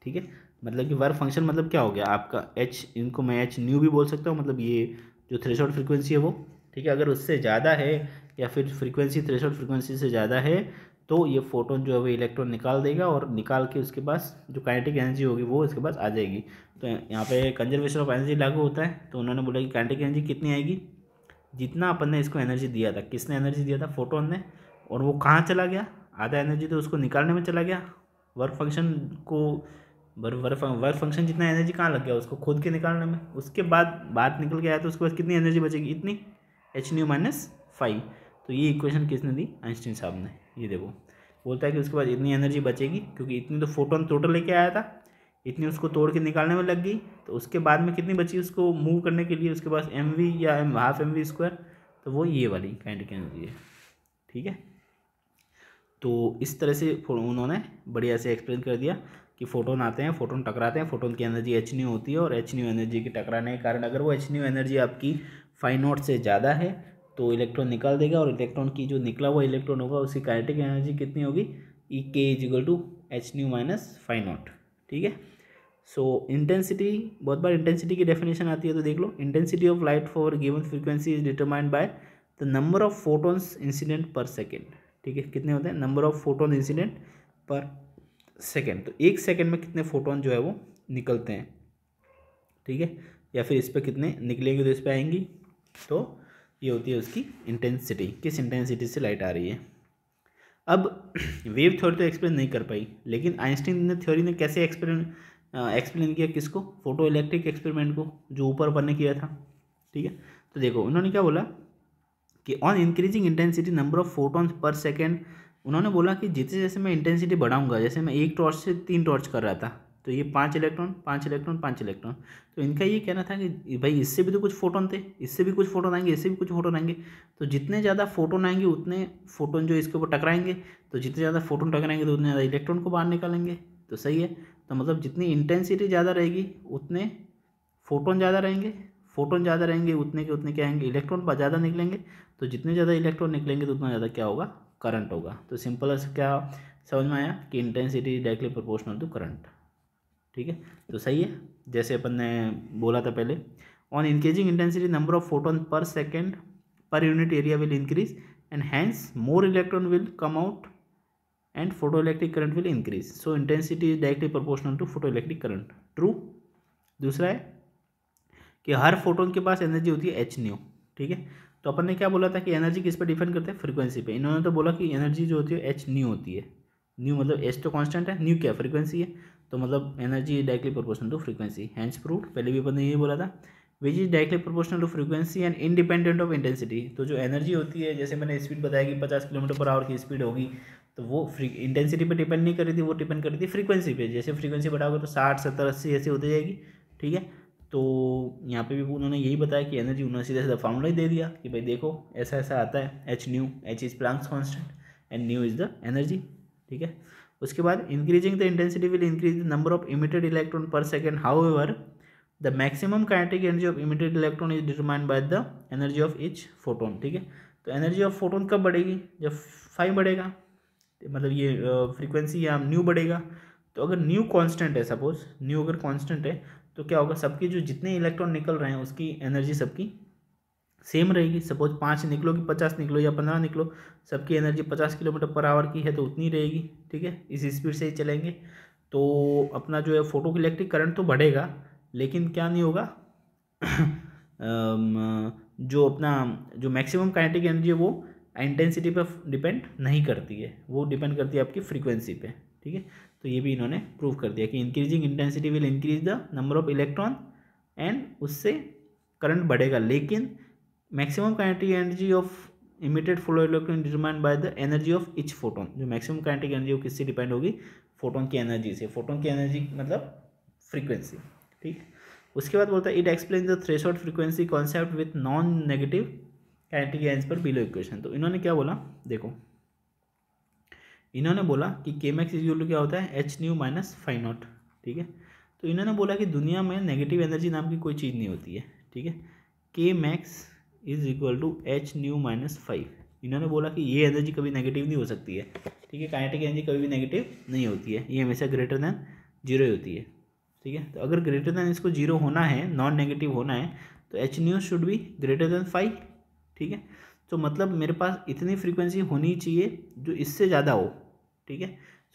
ठीक है, मतलब कि वर्क फंक्शन मतलब क्या हो गया आपका एच, इनको मैं एच न्यू भी बोल सकता हूँ, मतलब ये जो थ्रेशोल्ड फ्रीक्वेंसी है वो, ठीक है। अगर उससे ज़्यादा है या फिर फ्रीक्वेंसी थ्रेशोल्ड फ्रीक्वेंसी से ज़्यादा है तो ये फोटोन जो है वो इलेक्ट्रॉन निकाल देगा और निकाल के उसके पास जो काइनेटिक एनर्जी होगी वो इसके पास आ जाएगी। तो यहाँ पे कंजर्वेशन ऑफ एनर्जी लागू होता है। तो उन्होंने बोला कि काइनेटिक एनर्जी कितनी आएगी, जितना अपन ने इसको एनर्जी दिया था, किसने एनर्जी दिया था, फोटोन ने, और वो कहाँ चला गया, आधा एनर्जी तो उसको निकालने में चला गया, वर्क फंक्शन को वर्क फंक्शन जितना एनर्जी कहाँ लग गया उसको खोद के निकालने में। उसके बाद बात निकल के आया तो उसके बाद कितनी एनर्जी बचेगी, इतनी h-5। तो ये इक्वेशन किसने दी, आइंस्टीन साहब ने। ये देखो बोलता है कि उसके बाद इतनी एनर्जी बचेगी क्योंकि इतनी तो फोटोन टोटल लेके आया था, इतनी उसको तोड़ के निकालने में लग गई। तो उसके बाद में कितनी बची उसको मूव करने के लिए, उसके पास mv या हाफ mv², तो वो ये वाली काइनेटिक एनर्जी है, ठीक है। तो इस तरह से उन्होंने बढ़िया से एक्सप्लेन कर दिया कि फोटोन आते हैं, फोटोन टकराते हैं, फोटोन की एनर्जी h न्यू होती है और h न्यू एनर्जी के टकराने के कारण अगर वो h न्यू एनर्जी आपकी 5 नॉट से ज़्यादा है तो इलेक्ट्रॉन निकाल देगा, और इलेक्ट्रॉन की जो निकला हुआ इलेक्ट्रॉन होगा उसकी काइनेटिक एनर्जी कितनी होगी, Ek=h-5 नॉट, ठीक है। सो इंटेंसिटी, बहुत बार इंटेंसिटी की डेफिनेशन आती है तो देख लो, intensity of light for given frequency is determined by the number of photons incident per second, ठीक है। कितने होते हैं, number of photon incident per second. तो एक सेकेंड में कितने फोटोन जो है वो निकलते हैं, ठीक है, या फिर इस पर कितने निकलेंगे तो इस पर आएंगी। तो ये होती है उसकी इंटेंसिटी, किस इंटेंसिटी से लाइट आ रही है। अब वेव थ्योरी तो एक्सप्लेन नहीं कर पाई, लेकिन आइंस्टीन ने थ्योरी ने कैसे एक्सप्लेन किया, किसको, फोटो इलेक्ट्रिक एक्सपेरिमेंट को, जो ऊपर अपन ने किया था, ठीक है। तो देखो उन्होंने क्या बोला कि on increasing intensity number of photons पर सेकेंड, उन्होंने बोला कि जितने जैसे मैं इंटेंसिटी बढ़ाऊंगा, जैसे मैं 1 टॉर्च से 3 टॉर्च कर रहा था तो ये 5 इलेक्ट्रॉन 5 इलेक्ट्रॉन 5 इलेक्ट्रॉन, तो इनका ये कहना था कि भाई इससे भी तो कुछ फोटोन थे, इससे भी कुछ फोटोन आएंगे, इससे भी कुछ फोटोन आएंगे, तो जितने ज़्यादा फोटोन आएंगे उतने फोटोन जो इसके ऊपर टकराएंगे, तो जितने ज़्यादा फोटोन टकराएंगे तो उतने ज़्यादा इलेक्ट्रॉन को बाहर निकालेंगे। तो सही है, तो मतलब जितनी इंटेंसिटी ज़्यादा रहेगी उतने फोटोन ज़्यादा रहेंगे, फोटोन ज़्यादा रहेंगे उतने के उतने क्या आएंगे, इलेक्ट्रॉन ज़्यादा निकलेंगे, तो जितने ज़्यादा इलेक्ट्रॉन निकलेंगे तो उतना ज़्यादा क्या होगा, करंट होगा। तो सिंपल से क्या समझ में आया कि intensity directly proportional to current, ठीक है। तो सही है, जैसे अपन ने बोला था पहले, on increasing intensity number of photon per second per unit area will increase and hence more electron will come out and photo electric current will increase, so intensity is directly proportional to photo electric current, true. दूसरा है कि हर photon के पास energy होती है h new, ठीक है। तो अपन ने क्या बोला था कि एनर्जी किस पर डिपेंड करते हैं, फ्रीक्वेंसी पे। इन्होंने तो बोला कि एनर्जी जो होती है h न्यू होती है, न्यू मतलब h तो कांस्टेंट है, न्यू क्या फ्रीक्वेंसी है, तो मतलब energy directly proportional to frequency, hence proved. पहले भी अपन ने ये बोला था, which is directly proportional to frequency and independent of intensity. तो जो एनर्जी होती है, जैसे मैंने स्पीड बताया कि 50 किलोमीटर/आवर की स्पीड होगी, तो वो इंटेंसिटी पे डिपेंड नहीं कर रही थी, वो डिपेंड कर रही थी फ्रीक्वेंसी पे। जैसे फ्रीक्वेंसी बढ़ाओगे तो 60 70 80 ऐसे होती जाएगी, ठीक है। तो यहाँ पे भी उन्होंने यही बताया कि एनर्जी, उन्होंने सीधा सीधा फार्मूला ही दे दिया कि भाई देखो ऐसा ऐसा आता है, H nu, H is Planck's constant and nu is the energy, ठीक है। उसके बाद increasing the intensity will increase the number of emitted electron per second, however the maximum kinetic energy of emitted electron is determined by the energy of each photon, ठीक है। तो energy of photon कब बढ़ेगी, जब 5 बढ़ेगा, मतलब ये frequency या न्यू बढ़ेगा। तो अगर न्यू कांस्टेंट है, सपोज न्यू अगर कांस्टेंट है तो क्या होगा, सबकी जो जितने इलेक्ट्रॉन निकल रहे हैं उसकी एनर्जी सबकी सेम रहेगी। सपोज 5 निकलो कि 50 निकलो या 15 निकलो, सबकी एनर्जी 50 किलोमीटर/आवर की है तो उतनी रहेगी, ठीक है। इस स्पीड से ही चलेंगे तो अपना जो है फोटो इलेक्ट्रिक करंट तो बढ़ेगा, लेकिन क्या नहीं होगा जो अपना जो मैक्सिमम काइनेटिक एनर्जी है वो इंटेंसिटी पर डिपेंड नहीं करती है, वो डिपेंड करती है आपकी फ्रीक्वेंसी पे, ठीक है। तो ये भी इन्होंने प्रूव कर दिया कि increasing intensity will increase the number of electron and उससे करंट बढ़ेगा, लेकिन maximum kinetic energy of emitted photo electron determined by the energy of each photon. जो मैक्सिमम काइनेटिक एनर्जी वो किससे डिपेंड होगी, फोटोन की एनर्जी से, फोटोन की एनर्जी मतलब फ्रीक्वेंसी, ठीक है। उसके बाद बोलता है it explain the threshold frequency concept with non negative kinetic energy पर बिलो इक्वेशन। तो इन्होंने क्या बोला, देखो इन्होंने बोला कि के मैक्स इज क्या होता है, h-5 नॉट, ठीक है। तो इन्होंने बोला कि दुनिया में नेगेटिव एनर्जी नाम की कोई चीज़ नहीं होती है, ठीक है। के max is equal to h-5। इन्होंने बोला कि ये एनर्जी कभी नेगेटिव नहीं हो सकती है, ठीक है। काइनेटिक एनर्जी कभी भी नेगेटिव नहीं होती है, ये हमेशा ग्रेटर दैन 0 होती है, ठीक है। तो अगर ग्रेटर देन इसको 0 होना है, नॉन नेगेटिव होना है, तो H new should be greater than 5, ठीक है। तो मतलब मेरे पास इतनी फ्रीक्वेंसी होनी चाहिए जो इससे ज़्यादा हो, ठीक है।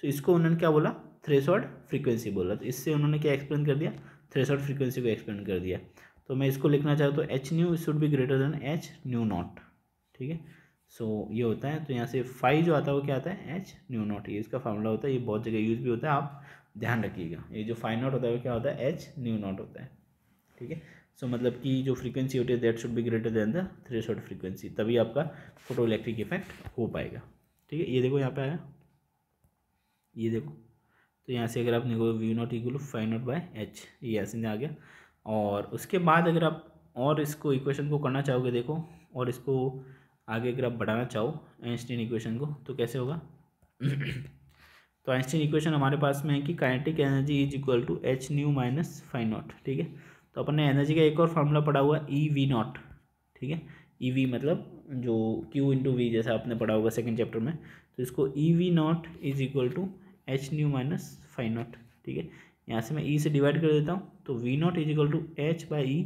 तो इसको उन्होंने क्या बोला, थ्रेशोल्ड फ्रीक्वेंसी बोला। तो इससे उन्होंने क्या एक्सप्लेन कर दिया, थ्रेशोल्ड फ्रीक्वेंसी को एक्सप्लेन कर दिया। तो मैं इसको लिखना चाहूँ तो H new should be greater than H new not, ठीक है। सो ये होता है। तो यहाँ से फाई जो आता है वो क्या आता है, एच न्यू नॉट, ये इसका फार्मूला होता है। ये बहुत जगह यूज भी होता है, आप ध्यान रखिएगा। ये जो फाई नॉट होता है वो क्या होता है, एच न्यू नॉट होता है, ठीक है। सो मतलब कि जो फ्रीक्वेंसी होती है that should be greater than the threshold frequency, तभी आपका फोटो इलेक्ट्रिक इफेक्ट हो पाएगा, ठीक है। ये देखो यहाँ पे आया, ये देखो। तो यहाँ से अगर आप देखो v naught equal to phi naught by h, ये यहाँ से आ गया। और उसके बाद अगर आप और इसको इक्वेशन को करना चाहोगे, देखो, और इसको आगे अगर आप बढ़ाना चाहो आइंस्टीन इक्वेशन को, तो कैसे होगा तो आइंस्टीन इक्वेशन हमारे पास में है कि kinetic energy is equal to H nu minus phi naught, ठीक है। तो अपन ने एनर्जी का एक और फार्मूला पढ़ा हुआ ई वी नॉट, ठीक है। ई वी मतलब जो क्यू इंटू वी, जैसा आपने पढ़ा होगा सेकेंड चैप्टर में। तो इसको e v not is equal to H nu minus phi naught, ठीक है। यहाँ से मैं ई से डिवाइड कर देता हूँ, तो V not is equal to H by E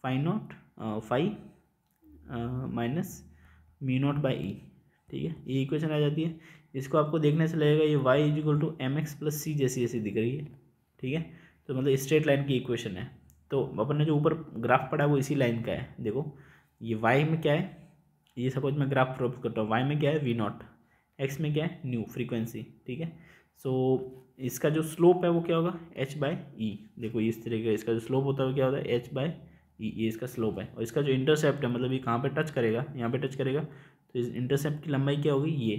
phi not phi minus me not by E, ठीक है। ये इक्वेशन आ जाती है। इसको आपको देखने से लगेगा ये y is equal to M X plus C जैसी जैसी दिख रही है, ठीक है। तो मतलब स्ट्रेट लाइन की इक्वेशन है। तो अपन ने जो ऊपर ग्राफ पढ़ा वो इसी लाइन का है। देखो ये y में क्या है, ये सपोज मैं ग्राफ ड्रॉप करता हूँ, y में क्या है वी नॉट, एक्स में क्या है न्यू फ्रीक्वेंसी, ठीक है। सो इसका जो स्लोप है वो क्या होगा, एच बाय ई। देखो इस तरीके का इसका जो स्लोप होता है वो क्या होता है, एच बाय ई, ये इसका स्लोप है। और इसका जो इंटरसेप्ट है, मतलब ये कहाँ पे टच करेगा, यहाँ पे टच करेगा, तो इस इंटरसेप्ट की लंबाई क्या होगी, ये।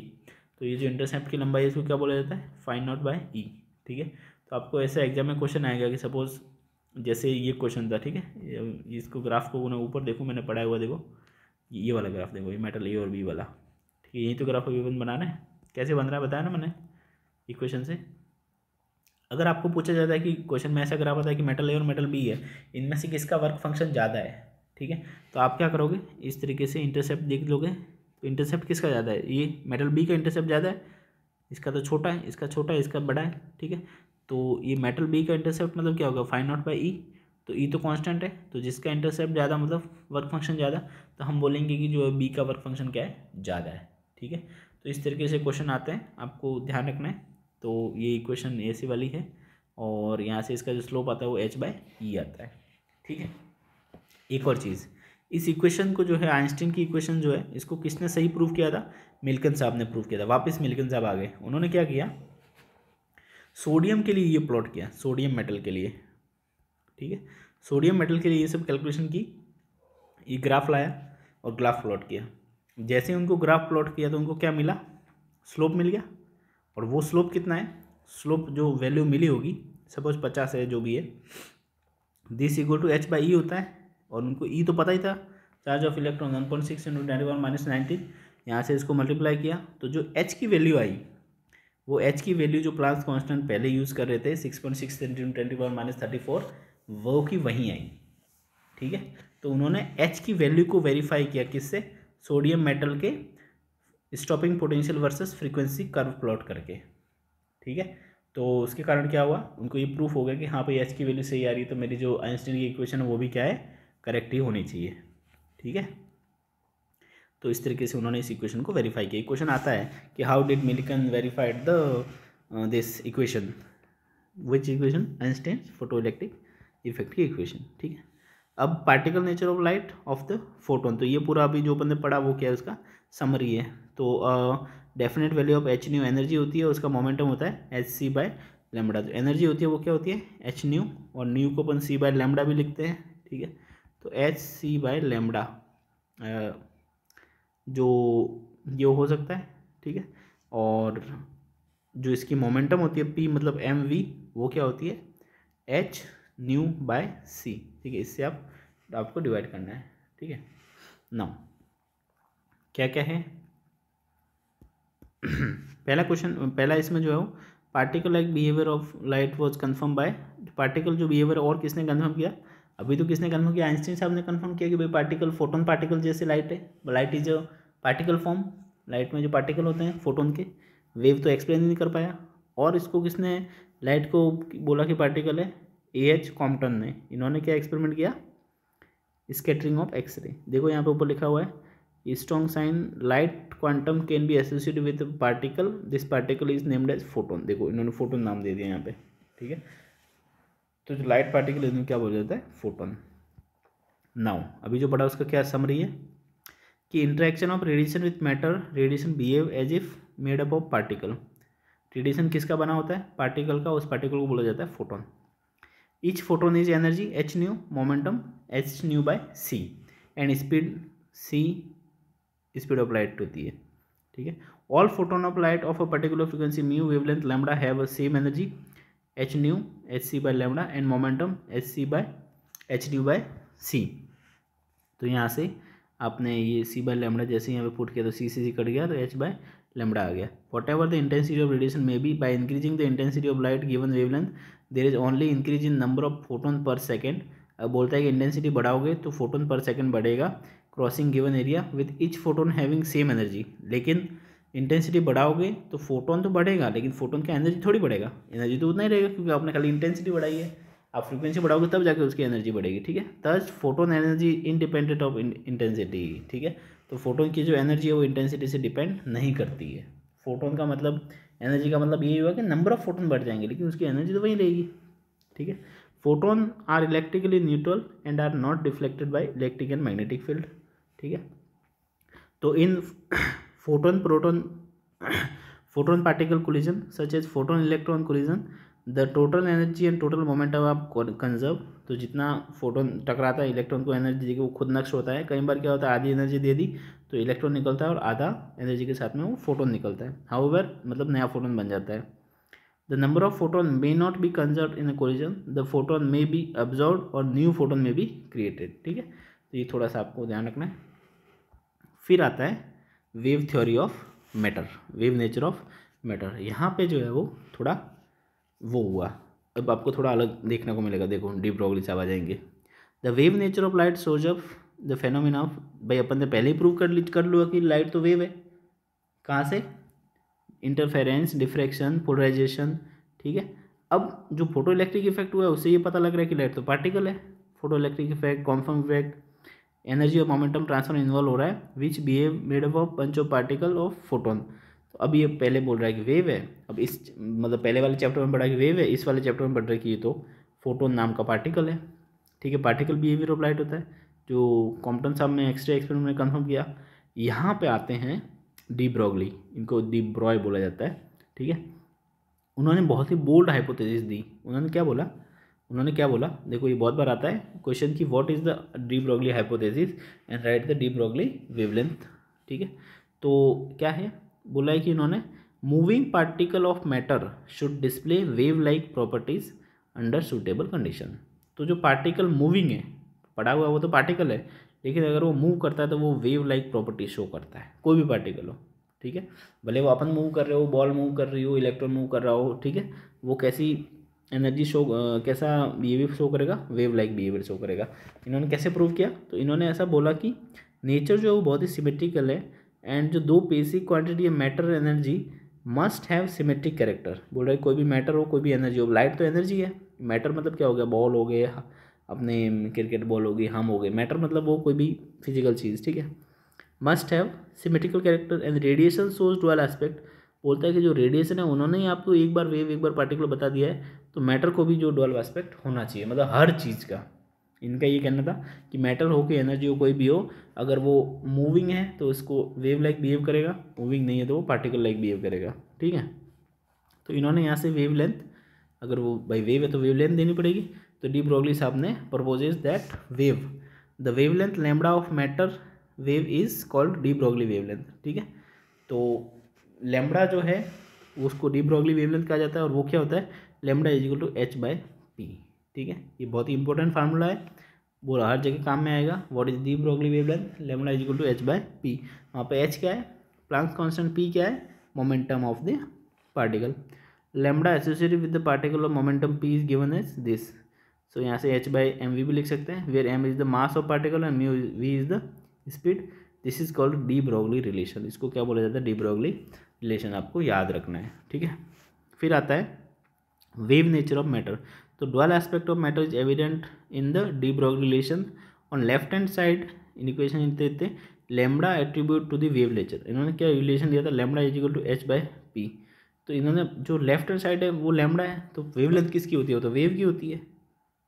तो ये जो इंटरसेप्ट की लंबाई है इसको क्या बोला जाता है, फाई नॉट बाय ई, ठीक है। तो आपको ऐसा एग्जाम में क्वेश्चन आएगा कि सपोज जैसे ये क्वेश्चन था, ठीक है। इसको ग्राफ को ऊपर देखो, मैंने पढ़ाया हुआ, देखो ये वाला ग्राफ देखो, ये मेटल ए और बी वाला, ठीक है। यही तो ग्राफ अभी बनाना है, कैसे बन रहा है बताया ना मैंने इक्वेशन से। अगर आपको पूछा जाता है कि क्वेश्चन में ऐसा ग्राफ आता है कि मेटल ए और मेटल बी है, इनमें से किसका वर्क फंक्शन ज़्यादा है, ठीक है। तो आप क्या करोगे, इस तरीके से इंटरसेप्ट देख लोगे। तो इंटरसेप्ट किसका ज़्यादा है, ये मेटल बी का इंटरसेप्ट ज़्यादा है, इसका तो छोटा है, इसका छोटा है, इसका बड़ा है, ठीक है। तो ये मेटल बी का इंटरसेप्ट मतलब क्या होगा, फाई नॉट बाई ई। तो ई तो कांस्टेंट है, तो जिसका इंटरसेप्ट ज़्यादा मतलब वर्क फंक्शन ज़्यादा, तो हम बोलेंगे कि जो बी का वर्क फंक्शन क्या है, ज़्यादा है, ठीक है। तो इस तरीके से क्वेश्चन आते हैं, आपको ध्यान रखना है। तो ये इक्वेशन ऐसी वाली है, और यहाँ से इसका जो स्लोप आता है वो एच बाय ई आता है, ठीक है। एक और चीज़, इस इक्वेशन को जो है आइंस्टीन की इक्वेशन जो है, इसको किसने सही प्रूव किया था, मिल्कन साहब ने प्रूव किया था। वापस मिल्कन साहब आ गए, उन्होंने क्या किया, सोडियम के लिए ये प्लॉट किया, सोडियम मेटल के लिए, ठीक है। सोडियम मेटल के लिए ये सब कैलकुलेशन की, ये ग्राफ लाया और ग्राफ प्लॉट किया। जैसे उनको ग्राफ प्लॉट किया तो उनको क्या मिला, स्लोप मिल गया। और वो स्लोप कितना है, स्लोप जो वैल्यू मिली होगी, सपोज 50 है, जो भी है, this equal to H by E होता है। और उनको ई तो पता ही था, चार्ज ऑफ इलेक्ट्रॉन 1.6 × 10⁻⁻19। यहाँ से इसको मल्टीप्लाई किया, तो जो एच की वैल्यू आई, वो एच की वैल्यू जो प्लांक्स कांस्टेंट पहले यूज़ कर रहे थे 6.6 × 10⁻34, वो की वहीं आई, ठीक है। तो उन्होंने एच की वैल्यू को वेरीफाई किया, किससे, सोडियम मेटल के stopping potential versus frequency curve plot करके, ठीक है। तो उसके कारण क्या हुआ, उनको ये प्रूफ हो गया कि हाँ भाई एच की वैल्यू सही आ रही है, तो मेरी जो आइंस्टीन की इक्वेशन है वो भी क्या है, करेक्ट ही होनी चाहिए, ठीक है। तो इस तरीके से उन्होंने इस इक्वेशन को वेरीफाई किया। इक्वेशन आता है कि how did Millikan verified the this equation, which equation, Einstein photo electric effect की इक्वेशन, ठीक है। अब particle nature of light of the photon, तो ये पूरा अभी जो अपन ने पढ़ा वो क्या है, उसका समरी है। तो definite value of h new energy होती है, उसका मोमेंटम होता है एच सी बाय लेमडा। तो एनर्जी होती है वो क्या होती है, एच न्यू, और न्यू को अपन सी बाय लेमडा भी लिखते हैं, ठीक है। तो एच सी बाय लेमडा जो ये हो सकता है, ठीक है। और जो इसकी मोमेंटम होती है पी मतलब एम वी, वो क्या होती है, एच न्यू बाय सी, ठीक है। इससे आपको डिवाइड करना है, ठीक है। नाउ क्या क्या है पहला क्वेश्चन, पहला इसमें जो है वो particle like behaviour of light was confirm by, particle जो बिहेवियर और किसने कंफर्म किया, अभी तो किसने कंफर्म किया, आइंस्टीन साहब ने कंफर्म किया कि भाई पार्टिकल, फोटोन पार्टिकल जैसे लाइट है, light is a particle form, light में जो पार्टिकल होते हैं फोटोन के, वेव तो एक्सप्लेन ही नहीं कर पाया। और इसको किसने लाइट को बोला कि पार्टिकल है, A.H. कॉम्पटन ने, इन्होंने क्या एक्सपेरिमेंट किया, स्कैटरिंग ऑफ एक्सरे। देखो यहाँ पे ऊपर लिखा हुआ है strong sign light quantum can be associated with particle, this particle is named as photon. देखो इन्होंने फोटोन नाम दे दिया यहाँ पे, ठीक है। तो जो लाइट पार्टिकल इन्होंने क्या बोला जाता है, फोटोन। नाउ अभी जो पढ़ा उसका क्या समरी है कि interaction of radiation with matter, radiation behave as if made up of particle. Radiation किसका बना होता है, पार्टिकल का, उस पार्टिकल को बोला जाता है photon. Each photon is energy H nu, momentum H nu by C, and speed C speed of light होती है, ठीक है। All photon of light of a particular frequency mu wavelength lambda have a same energy H nu H C by lambda and momentum H C by H nu by C. तो यहाँ से आपने ये सी by lambda जैसे यहाँ पे put किया तो सी कट गया, तो एच बाय लैम्बडा आ गया। What ever the intensity of radiation may be, by increasing the intensity of light given wavelength there is only increase in number of photon per second. अब बोलता है कि इंटेंसिटी बढ़ाओगे तो photon per second बढ़ेगा crossing given area with each photon having same energy. लेकिन intensity बढ़ाओगे तो photon तो बढ़ेगा, लेकिन फोटोन का एनर्जी थोड़ी बढ़ेगा, एनर्जी तो उतना ही रहेगा क्योंकि आपने खाली इंटेंसिटी बढ़ाई है। आप फ्रीक्वेंसी बढ़ाओगे तब जाके उसकी एनर्जी बढ़ेगी, ठीक है। Thus photon energy independent of intensity, ठीक है। तो फोटोन की जो एनर्जी है वो इंटेंसिटी से डिपेंड नहीं करती है। फोटोन का मतलब, एनर्जी का मतलब ये हुआ कि नंबर ऑफ फोटोन बढ़ जाएंगे लेकिन उसकी एनर्जी तो वही रहेगी, ठीक है। Photon are electrically neutral and are not deflected by electric and magnetic field, ठीक है। तो in photon particle collision such as photon electron collision the total energy and total momentum आप कंजर्व। तो जितना फोटोन टकराता है इलेक्ट्रॉन को energy देके वो खुद नष्ट होता है। कई बार क्या होता है, आधी एनर्जी दे दी तो इलेक्ट्रॉन निकलता है और आधा एनर्जी के साथ में वो फोटोन निकलता है। हाउएवर मतलब नया फोटोन बन जाता है। The number of photon may not be conserve in a collision, the photon may be absorb और new photon may be created, ठीक है। तो ये थोड़ा सा आपको ध्यान रखना है। फिर आता है wave theory of matter, wave nature of matter. यहाँ पे जो है वो थोड़ा वो हुआ, अब आपको थोड़ा अलग देखने को मिलेगा। देखो डी ब्रोगली साहब आ जाएंगे। The wave nature of light shows up the phenomena of, भाई अपन ने पहले ही प्रूव कर लिया कि लाइट तो वेव है। कहाँ से, इंटरफेरेंस, डिफ्रैक्शन, पोलराइजेशन, ठीक है। अब जो फोटो इलेक्ट्रिक इफेक्ट हुआ है उससे ये पता लग रहा है कि लाइट तो पार्टिकल है। Photo electric effect, confirm effect, energy और मोमेंटम ट्रांसफर इन्वॉल्व हो रहा है which behave made up of bunch of particle of photon. तो अब ये पहले बोल रहा है कि वेव है, अब इस मतलब पहले वाले चैप्टर में पढ़ा कि वेव है, इस वाले चैप्टर में पढ़ रहा है कि ये तो फोटोन नाम का पार्टिकल है, ठीक है। पार्टिकल बिहेवियर ऑफ लाइट होता है जो कॉम्पटन साहब ने एक्स्ट्रा एक्सपेरिमेंट में कंफर्म किया। यहाँ पे आते हैं डी ब्रोगली, इनको डी ब्रॉय बोला जाता है, ठीक है। उन्होंने बहुत ही बोल्ड हाइपोथेसिस दी। उन्होंने क्या बोला, देखो ये बहुत बार आता है क्वेश्चन की what is the de Broglie hypothesis and right the de Broglie wavelength, ठीक है। तो क्या है, बोला है कि इन्होंने moving particle of matter should display wave like properties under suitable condition. तो जो पार्टिकल मूविंग है, पड़ा हुआ वो तो पार्टिकल है, लेकिन अगर वो मूव करता है तो वो वेव लाइक प्रॉपर्टी शो करता है, कोई भी पार्टिकल हो, ठीक है। भले वो अपन मूव कर रहे हो, बॉल मूव कर रही हो, इलेक्ट्रॉन मूव कर रहा हो, ठीक है, वो कैसी एनर्जी शो, कैसा बिहेवियर शो करेगा, वेव लाइक बिहेवियर शो करेगा। इन्होंने कैसे प्रूव किया, तो इन्होंने ऐसा बोला कि नेचर जो है वो बहुत ही सिमेट्रिकल है एंड जो दो बेसिक क्वांटिटी है matter energy must have symmetric character. बोल रहे कोई भी मैटर हो, कोई भी एनर्जी हो, लाइट तो एनर्जी है, मैटर मतलब क्या हो गया, बॉल हो गए, अपने क्रिकेट बॉल हो गई, हम हो गए, मैटर मतलब वो कोई भी फिजिकल चीज़, ठीक है। Must have symmetrical character and radiation shows dual aspect. बोलता है कि जो रेडिएशन है उन्होंने ही आपको एक बार वेव एक बार पार्टिकल बता दिया है, तो मैटर को भी जो डुअल एस्पेक्ट होना चाहिए, मतलब हर चीज़ का। इनका ये कहना था कि मैटर हो कि एनर्जी हो, कोई भी हो, अगर वो मूविंग है तो उसको वेव लाइक बिहेव करेगा, मूविंग नहीं है तो वो पार्टिकल लाइक बिहेव करेगा, ठीक है। तो इन्होंने यहाँ से वेव लेंथ, अगर वो बाई वेव है तो वेव लेंथ देनी पड़ेगी। तो डी ब्रोगली साहब ने proposes that wave the wave length lambda of matter wave is called de Broglie wave length, ठीक है। तो लैम्बडा जो है उसको डी ब्रोगली वेव लेंथ कहा जाता है और वो क्या होता है, lambda is equal to H by p, ठीक है। ये बहुत ही इंपॉर्टेंट फार्मूला है, वो हर जगह काम में आएगा। What is de Broglie wavelength, lambda is equal to H by p. वहाँ पे एच क्या है, प्लैंक्स कांस्टेंट, पी क्या है, momentum of the particle. Lambda associated with the particle of momentum P is given as this. So यहाँ से H by M we भी लिख सकते हैं, where m is the mass of particle and mu v is the speed. This is called de Broglie relation. इसको क्या बोला जाता है, डी ब्रोगली रिलेशन, आपको याद रखना है, ठीक है। फिर आता है वेव नेचर ऑफ मैटर। तो dual aspect of matter is evident in the de Broglie relation. On left hand side in equation देते lambda attribute to the wave nature. इन्होंने क्या रिलेशन दिया था, lambda is equal to h by p. तो इन्होंने जो left hand side है वो लैम्बडा है, तो वेवलेंथ किसकी होती है, तो वेव की होती है,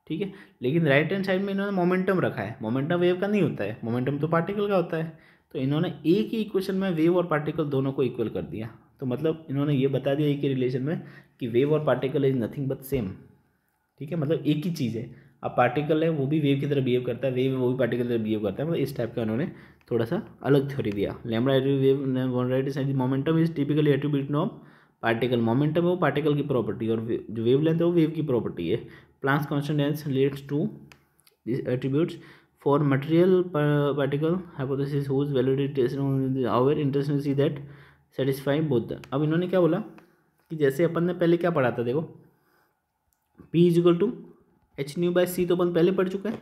ठीक है। लेकिन राइट हैंड साइड में इन्होंने मोमेंटम रखा है, मोमेंटम वेव का नहीं होता है, मोमेंटम तो पार्टिकल का होता है। तो इन्होंने एक ही इक्वेशन में वेव और पार्टिकल दोनों को इक्वल कर दिया। तो मतलब इन्होंने ये बता दिया एक ही रिलेशन में कि वेव और particle is nothing but same, ठीक है, मतलब एक ही चीज़ है। अब पार्टिकल है वो भी वेव की तरह बिहेव करता है, वेव है वो भी पार्टिकल की तरह बिहेव करता है, मतलब इस टाइप का उन्होंने थोड़ा सा अलग थ्योरी दिया। Lambda wave momentum is typically attribute of particle, momentum है वो पार्टिकल की प्रॉपर्टी और जो वेव लेंथ है वो वेव की प्रॉपर्टी है। Planck's constant relates to this attributes for material particle hypothesis whose validity our interest see that satisfy both. अब इन्होंने क्या बोला कि जैसे अपन ने पहले क्या पढ़ा था, देखो P is equal to H nu by C, तो अपन पहले पढ़ चुका है,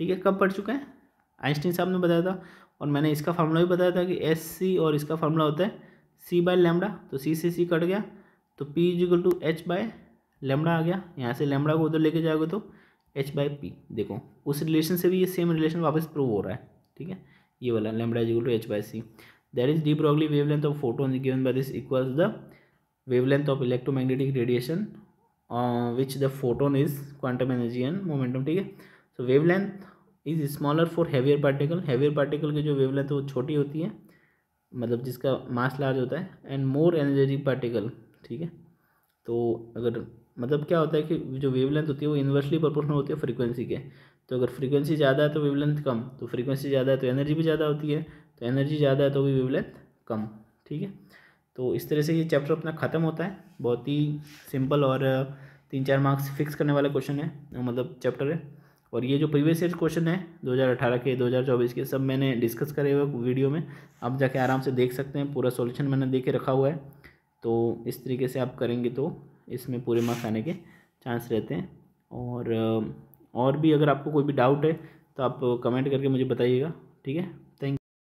ठीक है। कब पढ़ चुका है, आइंस्टीन साहब ने बताया था, और मैंने इसका फार्मूला भी बताया था कि एस सी और इसका फार्मूला होता है सी बाय लैम्बडा, तो सी से सी कट गया, तो P is equal to H by lambda आ गया। यहाँ से लैम्बडा को उधर लेके जाओगे तो एच बाय पी। देखो उस रिलेशन से भी ये सेम रिलेशन वापस प्रूव हो रहा है, ठीक है, ये वाला lambda is equal to H by C. That is de Broglie wavelength of photon given by this equals the wavelength of electromagnetic radiation which the photon is quantum energy and momentum, ठीक है। So wavelength is smaller for heavier particle, heavier particle की जो wavelength है वो छोटी होती है, मतलब जिसका मास लार्ज होता है, एंड मोर एनर्जेटिक पार्टिकल, ठीक है। तो अगर मतलब क्या होता है कि जो वेवलेंथ होती है वो इन्वर्सली प्रोपोर्शनल होती है फ्रीक्वेंसी के, तो अगर फ्रीक्वेंसी ज़्यादा है तो वेवलेंथ कम, तो फ्रीक्वेंसी ज़्यादा है तो एनर्जी भी ज़्यादा होती है, तो एनर्जी ज़्यादा है तो भी वेवलेंथ कम, ठीक है। तो इस तरह से ये चैप्टर अपना ख़त्म होता है। बहुत ही सिंपल और 3-4 मार्क्स फिक्स करने वाला क्वेश्चन है, मतलब चैप्टर है। और ये जो प्रीवियस ईयर क्वेश्चन है 2018 के 2024 के सब मैंने डिस्कस करे हुए वीडियो में, आप जाके आराम से देख सकते हैं, पूरा सॉल्यूशन मैंने दे के रखा हुआ है। तो इस तरीके से आप करेंगे तो इसमें पूरे मार्क्स आने के चांस रहते हैं। और भी अगर आपको कोई भी डाउट है तो आप कमेंट करके मुझे बताइएगा, ठीक है।